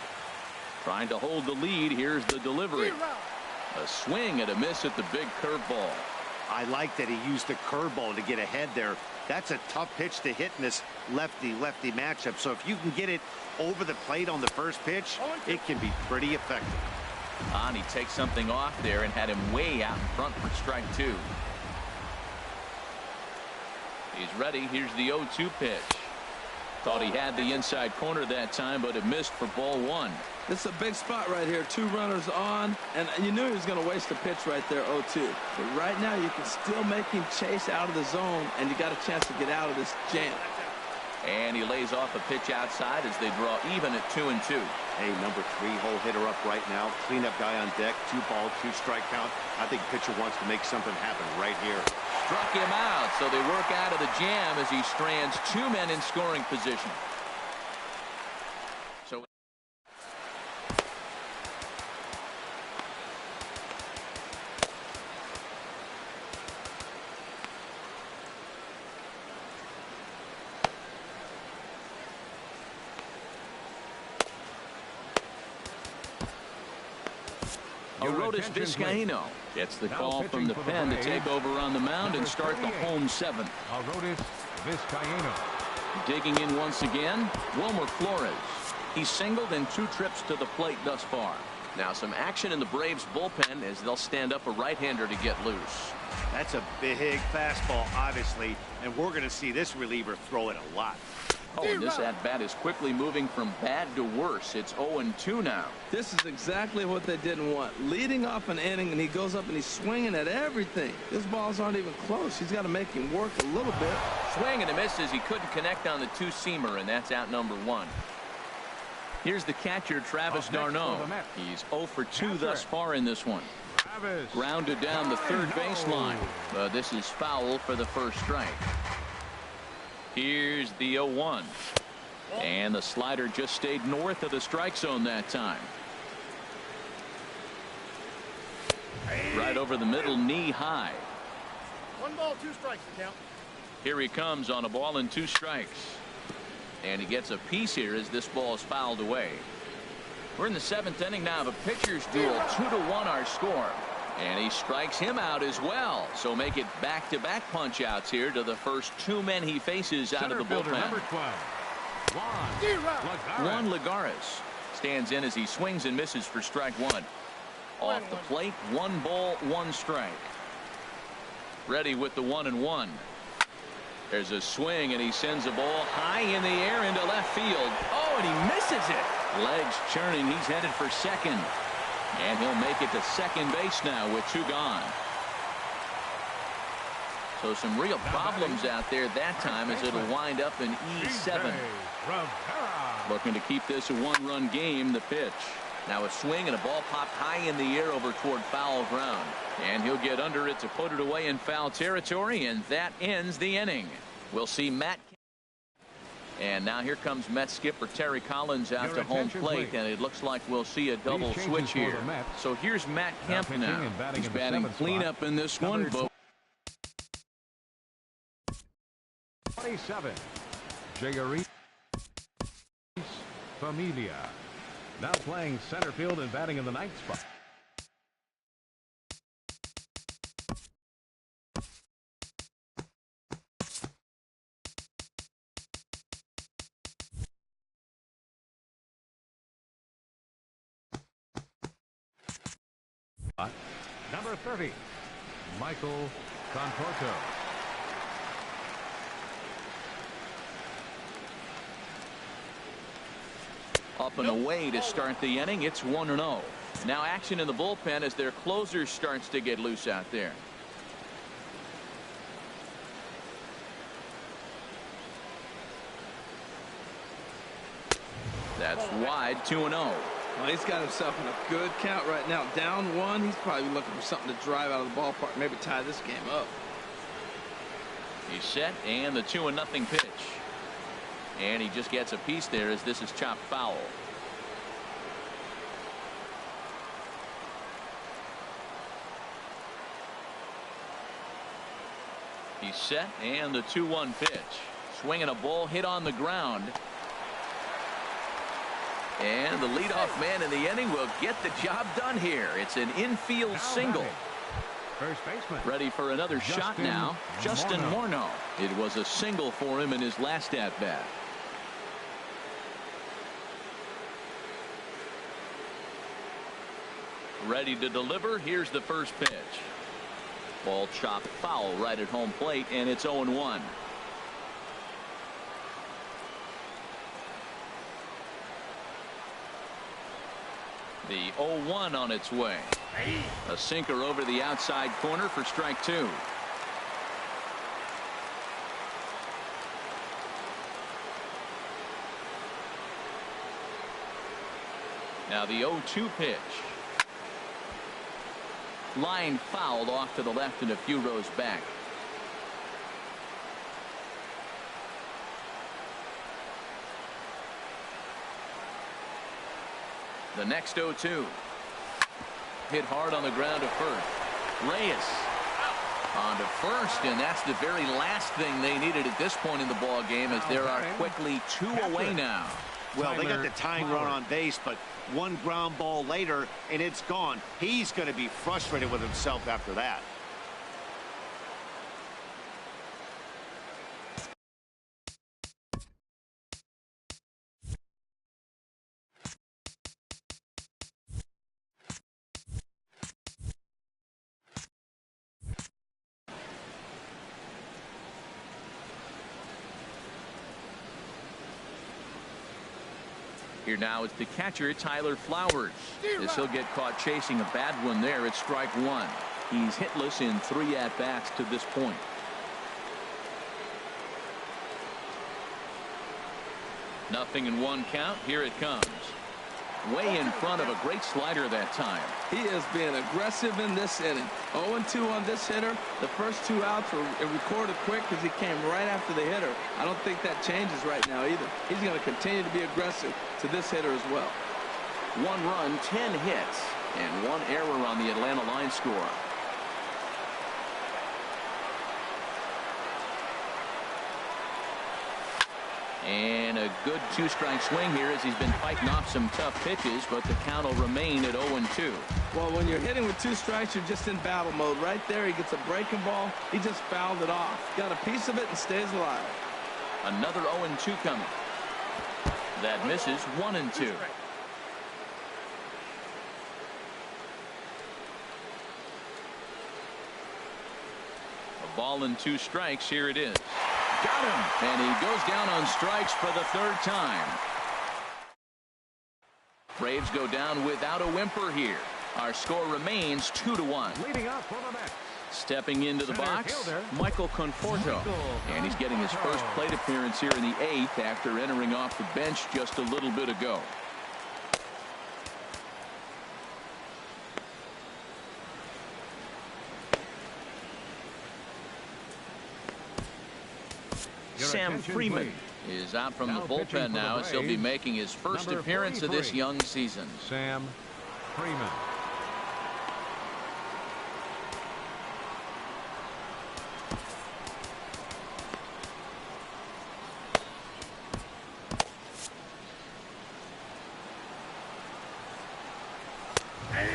Trying to hold the lead. Here's the delivery. A swing and a miss at the big curveball. I like that he used the curveball to get ahead there. That's a tough pitch to hit in this lefty-lefty matchup. So if you can get it over the plate on the first pitch, it can be pretty effective. He takes something off there and had him way out in front for strike 2. He's ready. Here's the 0-2 pitch. Thought he had the inside corner that time, but it missed for ball 1. This is a big spot right here. 2 runners on, and you knew he was going to waste a pitch right there, 0-2. But right now you can still make him chase out of the zone, and you got a chance to get out of this jam. And he lays off a pitch outside as they draw even at 2-2. Hey, number 3 hole hitter up right now. Cleanup guy on deck. 2 ball, 2 strike count. I think pitcher wants to make something happen right here. Struck him out, so they work out of the jam as he strands 2 men in scoring position. So Arodys Vizcaíno gets the call from the pen to take over on the mound and start the home 7th. Arodys Vizcaíno. Digging in once again, Wilmer Flores. He's singled in 2 trips to the plate thus far. Now some action in the Braves bullpen as they'll stand up a right-hander to get loose. That's a big fastball, obviously, and we're going to see this reliever throw it a lot. And this at-bat is quickly moving from bad to worse. It's 0-2 now. This is exactly what they didn't want. Leading off an inning, and he goes up and he's swinging at everything. His balls aren't even close. He's got to make him work a little bit. Swing and a miss as he couldn't connect on the 2-seamer, and that's out number 1. Here's the catcher, Travis d'Arnaud. He's 0 for 2 thus far in this one. Grounded down the third baseline. But this is foul for the first strike. Here's the 0-1. And the slider just stayed north of the strike zone that time. Right over the middle, knee high. 1 ball, 2 strikes to count. Here he comes on a ball and 2 strikes. And he gets a piece here as this ball is fouled away. We're in the 7th inning now of a pitcher's duel. 2-1 our score. And he strikes him out as well. So make it back-to-back punch-outs here to the first 2 men he faces out of the bullpen. Number 12, Juan Lagares stands in as he swings and misses for strike 1. Off the plate, 1 ball, 1 strike. Ready with the 1-1. There's a swing, and he sends a ball high in the air into left field. Oh, and he misses it. Legs churning. He's headed for second. And he'll make it to second base now with 2 gone. So some real problems out there that time as it'll wind up in E7. Looking to keep this a 1-run game. The pitch. Now a swing and a ball popped high in the air over toward foul ground. And he'll get under it to put it away in foul territory, and that ends the inning. We'll see Matt. And now here comes Mets skipper Terry Collins out to home plate, and it looks like we'll see a double switch here. So here's Matt Kemp now. He's batting cleanup in this one. 27, Jairus Familia. Now playing center field and batting in the 9th spot. Number 30, Michael Conforto. Up and away to start the inning. It's 1-0. Now action in the bullpen as their closer starts to get loose out there. That's wide. 2-0. Well, he's got himself in a good count right now. Down 1. He's probably looking for something to drive out of the ballpark. Maybe tie this game up. He's set, and the 2-0 pitch. And he just gets a piece there as this is chopped foul. He's set, and the 2-1 pitch. Swinging a ball hit on the ground. And the leadoff man in the inning will get the job done here. It's an infield single. first baseman. Ready for another shot now. Justin Morneau. It was a single for him in his last at-bat. Ready to deliver. Here's the first pitch. Ball chopped foul right at home plate, and it's 0-1. The 0-1 on its way. A sinker over the outside corner for strike two. Now the 0-2 pitch. Line fouled off to the left and a few rows back. The next 0-2. Hit hard on the ground to first. Reyes on to first, and that's the very last thing they needed at this point in the ball game, as there are quickly two away now. Well, they got the tying run on base, but one ground ball later, and it's gone. He's going to be frustrated with himself after that. Here now is the catcher, Tyler Flowers. As he'll get caught chasing a bad one there at strike one. He's hitless in 3 at-bats to this point. Nothing in 1 count. Here it comes. Way in front of a great slider that time. He is being aggressive in this inning. 0-2 on this hitter. The first 2 outs were recorded quick because he came right after the hitter. I don't think that changes right now either. He's going to continue to be aggressive to this hitter as well. 1 run, 10 hits, and 1 error on the Atlanta line score. And a good 2-strike swing here as he's been fighting off some tough pitches, but the count will remain at 0-2. Well, when you're hitting with 2 strikes, you're just in battle mode. Right there, he gets a breaking ball. He just fouled it off. Got a piece of it and stays alive. Another 0-2 coming. That misses. 1-2. A ball and 2 strikes. Here it is. Got him, and he goes down on strikes for the 3rd time. Braves go down without a whimper here. Our score remains 2-1. Leading up for the Mets. Stepping into the box, Michael Conforto, and he's getting his first plate appearance here in the 8th after entering off the bench just a little bit ago. Sam Freeman is out from the bullpen now, as he'll be making his first appearance of this young season. Sam Freeman.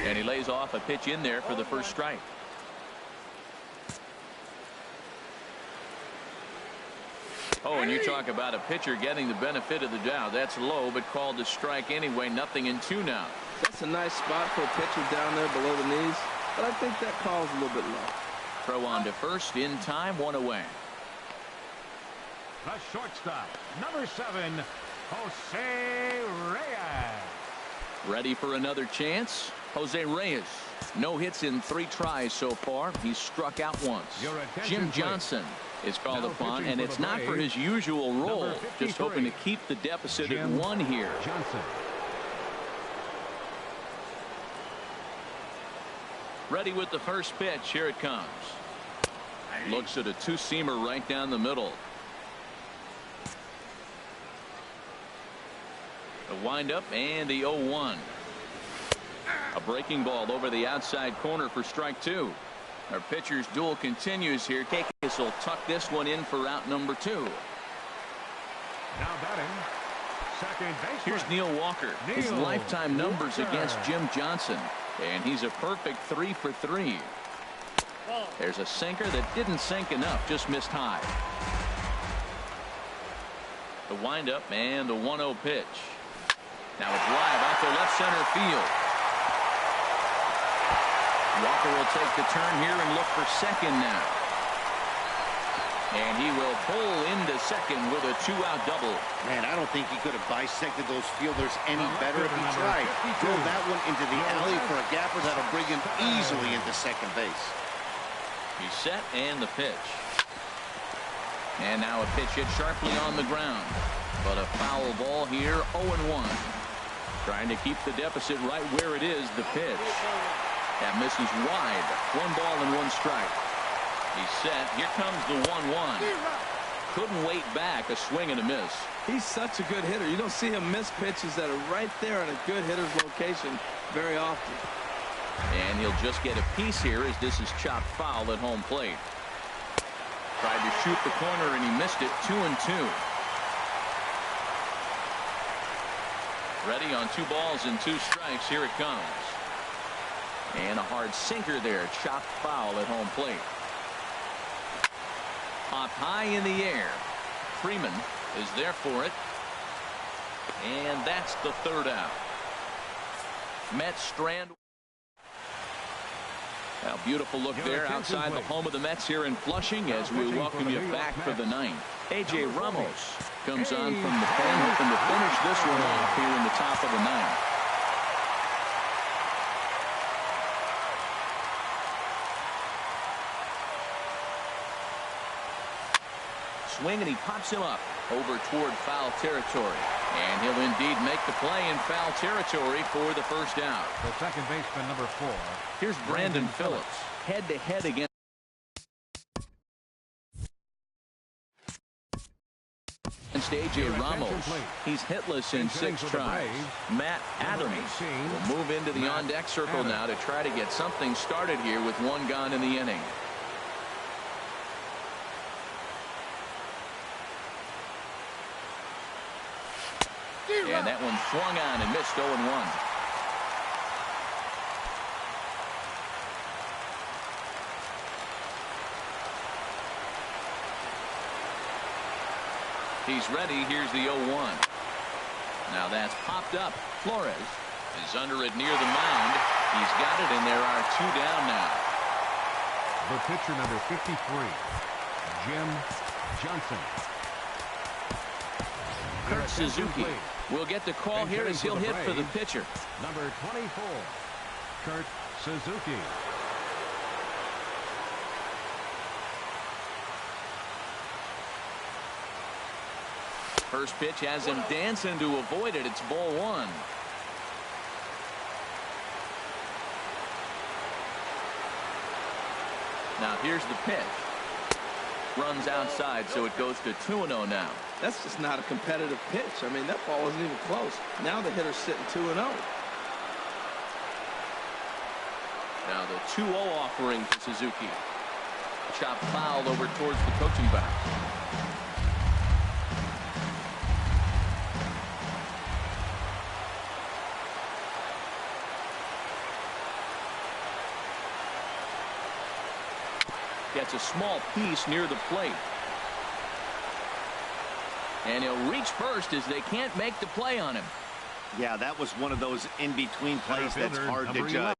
And he lays off a pitch in there for the first strike. Oh, and you talk about a pitcher getting the benefit of the doubt. That's low, but called to strike anyway. Nothing in 2 now. That's a nice spot for a pitcher down there below the knees, but I think that call's a little bit low. Throw on to first in time, 1 away. The shortstop, number 7, Jose Reyes. Ready for another chance? Jose Reyes. No hits in 3 tries so far. He's struck out once. Jim Johnson is called upon, and it's not for his usual role. Just hoping to keep the deficit at 1 here. Johnson. Ready with the first pitch. Here it comes. Looks at a 2-seamer right down the middle. The windup and the 0-1. A breaking ball over the outside corner for strike 2. Our pitcher's duel continues here. Kakis will tuck this one in for out number 2. Now batting, second baseman. Here's Neil Walker. His lifetime numbers against Jim Johnson, and he's a perfect 3 for 3. There's a sinker that didn't sink enough, just missed high. The windup and the 1-0 pitch. Now it's live out to left center field. Walker will take the turn here and look for second now. And he will pull into second with a 2-out double. Man, I don't think he could have bisected those fielders any better if he tried. Drove that one into the alley for a gapper that'll bring him easily into second base. He's set and the pitch. And now a pitch hit sharply on the ground. But a foul ball here, 0-1. Trying to keep the deficit right where it is, the pitch. That misses wide. 1 ball and 1 strike. He's set. Here comes the 1-1. Couldn't wait back. A swing and a miss. He's such a good hitter. You don't see him miss pitches that are right there in a good hitter's location very often. And he'll just get a piece here as this is chopped foul at home plate. Tried to shoot the corner and he missed it. 2-2. Ready on 2 balls and 2 strikes. Here it comes. And a hard sinker there. Chopped foul at home plate. Popped high in the air. Freeman is there for it. And that's the 3rd out. Mets strand. Now, beautiful look there outside the home of the Mets here in Flushing as we welcome you back for the 9th. A.J. Ramos comes on from the pen, hoping to finish this one off here in the top of the 9th. Swing and he pops him up over toward foul territory. And he'll indeed make the play in foul territory for the 1st out. The second baseman, number 4. Here's Brandon Phillips, head-to-head against A.J. Ramos. He's hitless in 6 tries. Matt Adams will move into the on-deck circle now to try to get something started here with 1 gone in the inning. And that one swung on and missed. 0-1. He's ready. Here's the 0-1. Now that's popped up. Flores is under it near the mound. He's got it, and there are 2 down now. The pitcher, number 53, Jim Johnson. Kurt Suzuki will get the call here as he'll hit for the pitcher. Number 24, Kurt Suzuki. First pitch has him dancing to avoid it. It's ball 1. Now here's the pitch. Runs outside, so it goes to 2-0 now. That's just not a competitive pitch. I mean, that ball wasn't even close. Now the hitter's sitting 2-0. Now the 2-0 offering to Suzuki. Chop foul over towards the coaching box. Gets a small piece near the plate. And he'll reach first as they can't make the play on him. Yeah, that was one of those in-between plays that's hard to judge.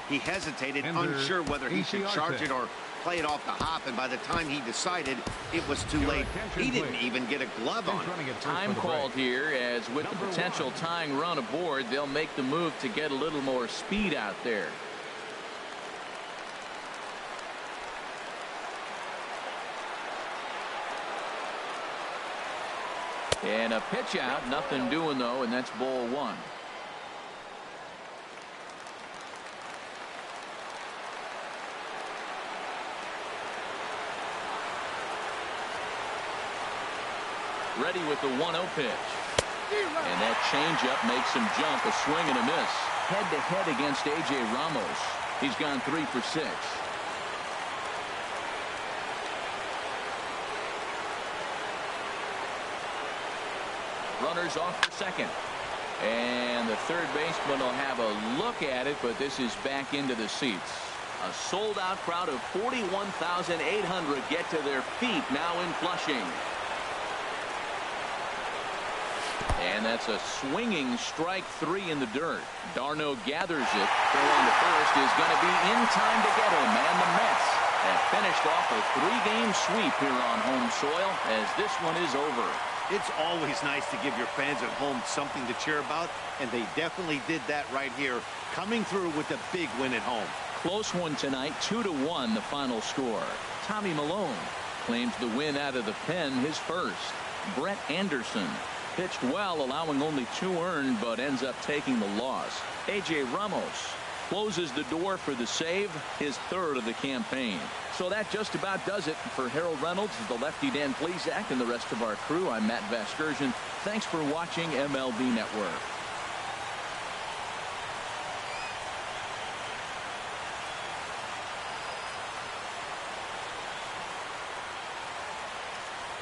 He hesitated, unsure whether he should charge it or play it off the hop, and by the time he decided, it was too late. He didn't even get a glove on it. Time called here, as with the potential tying run aboard, they'll make the move to get a little more speed out there. And a pitch out, nothing doing though, and that's ball 1. Ready with the 1-0 pitch. And that changeup makes him jump. A swing and a miss. Head-to-head against A.J. Ramos. He's gone 3 for 6. Runners off for second. And the third baseman will have a look at it, but this is back into the seats. A sold-out crowd of 41,800 get to their feet now in Flushing. And that's a swinging strike three in the dirt. Darno gathers it. Throwing to first is going to be in time to get him. And the Mets have finished off a three-game sweep here on home soil as this one is over. It's always nice to give your fans at home something to cheer about, and they definitely did that right here, coming through with a big win at home. Close one tonight, 2-1 the final score. Tommy Malone claims the win out of the pen, his first. Brett Anderson pitched well, allowing only 2 earned, but ends up taking the loss. A.J. Ramos closes the door for the save, his third of the campaign. So that just about does it for Harold Reynolds, the lefty Dan Plesac, and the rest of our crew. I'm Matt Vasgersian. Thanks for watching MLB Network.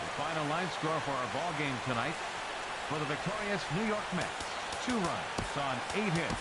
The final line score for our ball game tonight. For the victorious New York Mets, 2 runs on 8 hits.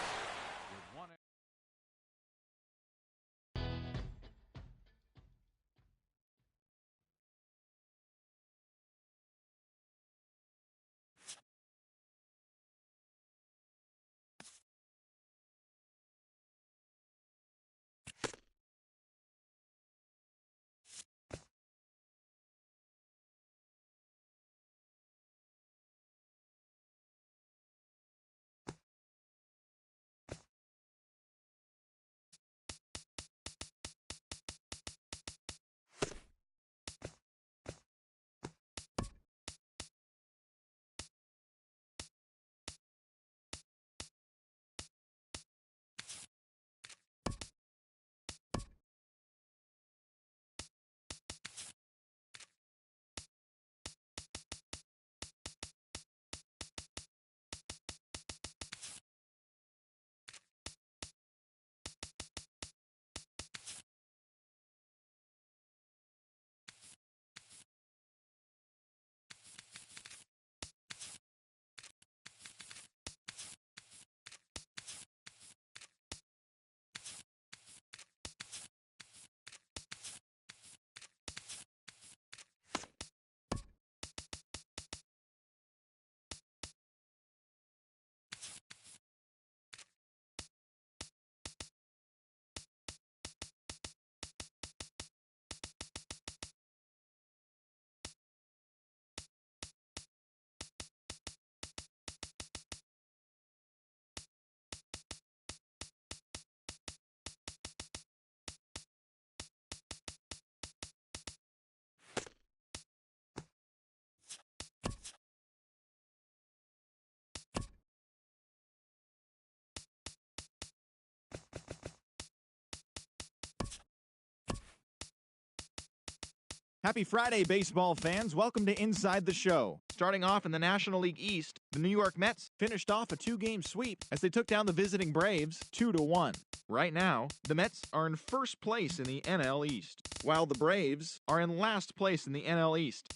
Happy Friday, baseball fans. Welcome to Inside the Show. Starting off in the National League East, the New York Mets finished off a 2-game sweep as they took down the visiting Braves 2-1. Right now, the Mets are in first place in the NL East, while the Braves are in last place in the NL East.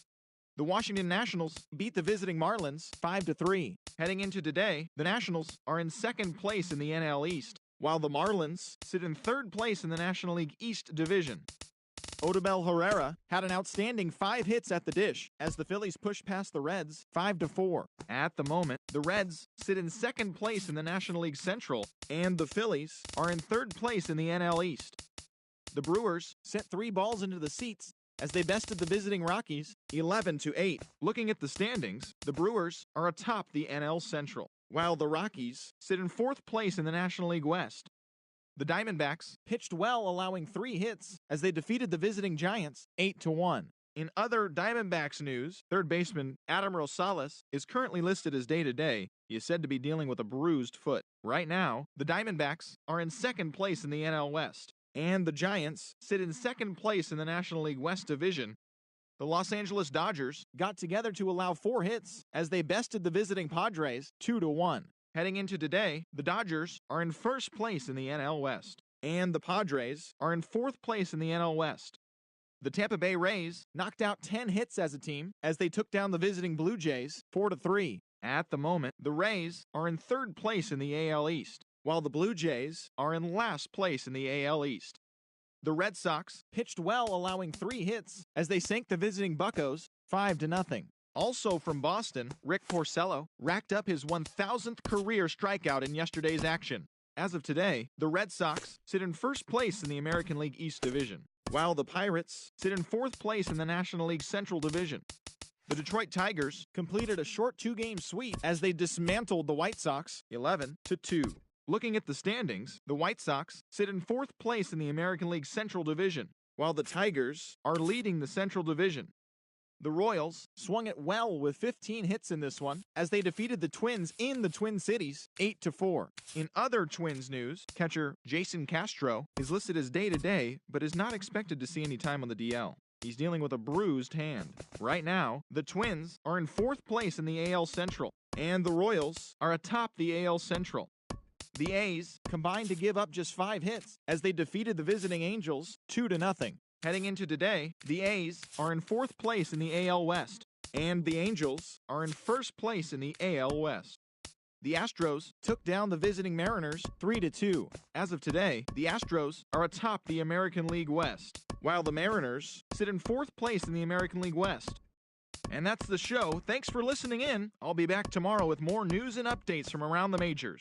The Washington Nationals beat the visiting Marlins 5-3. Heading into today, the Nationals are in second place in the NL East, while the Marlins sit in third place in the National League East Division. Odubel Herrera had an outstanding 5 hits at the dish as the Phillies pushed past the Reds 5-4. At the moment, the Reds sit in second place in the National League Central, and the Phillies are in third place in the NL East. The Brewers sent 3 balls into the seats as they bested the visiting Rockies 11-8. Looking at the standings, the Brewers are atop the NL Central, while the Rockies sit in 4th place in the National League West. The Diamondbacks pitched well, allowing 3 hits as they defeated the visiting Giants 8-1. In other Diamondbacks news, third baseman Adam Rosales is currently listed as day-to-day. He is said to be dealing with a bruised foot. Right now, the Diamondbacks are in second place in the NL West, and the Giants sit in second place in the National League West Division. The Los Angeles Dodgers got together to allow 4 hits as they bested the visiting Padres 2-1. Heading into today, the Dodgers are in first place in the NL West, and the Padres are in 4th place in the NL West. The Tampa Bay Rays knocked out 10 hits as a team as they took down the visiting Blue Jays 4-3. At the moment, the Rays are in third place in the AL East, while the Blue Jays are in last place in the AL East. The Red Sox pitched well, allowing 3 hits as they sank the visiting Buccos 5-0. Also from Boston, Rick Porcello racked up his 1,000th career strikeout in yesterday's action. As of today, the Red Sox sit in first place in the American League East Division, while the Pirates sit in fourth place in the National League Central Division. The Detroit Tigers completed a short 2-game sweep as they dismantled the White Sox 11-2. Looking at the standings, the White Sox sit in fourth place in the American League Central Division, while the Tigers are leading the Central Division. The Royals swung it well with 15 hits in this one as they defeated the Twins in the Twin Cities 8-4. In other Twins news, catcher Jason Castro is listed as day-to-day but is not expected to see any time on the DL. He's dealing with a bruised hand. Right now, the Twins are in fourth place in the AL Central, and the Royals are atop the AL Central. The A's combined to give up just 5 hits as they defeated the visiting Angels 2-0. Heading into today, the A's are in fourth place in the AL West, and the Angels are in first place in the AL West. The Astros took down the visiting Mariners 3-2. As of today, the Astros are atop the American League West, while the Mariners sit in fourth place in the American League West. And that's the show. Thanks for listening in. I'll be back tomorrow with more news and updates from around the majors.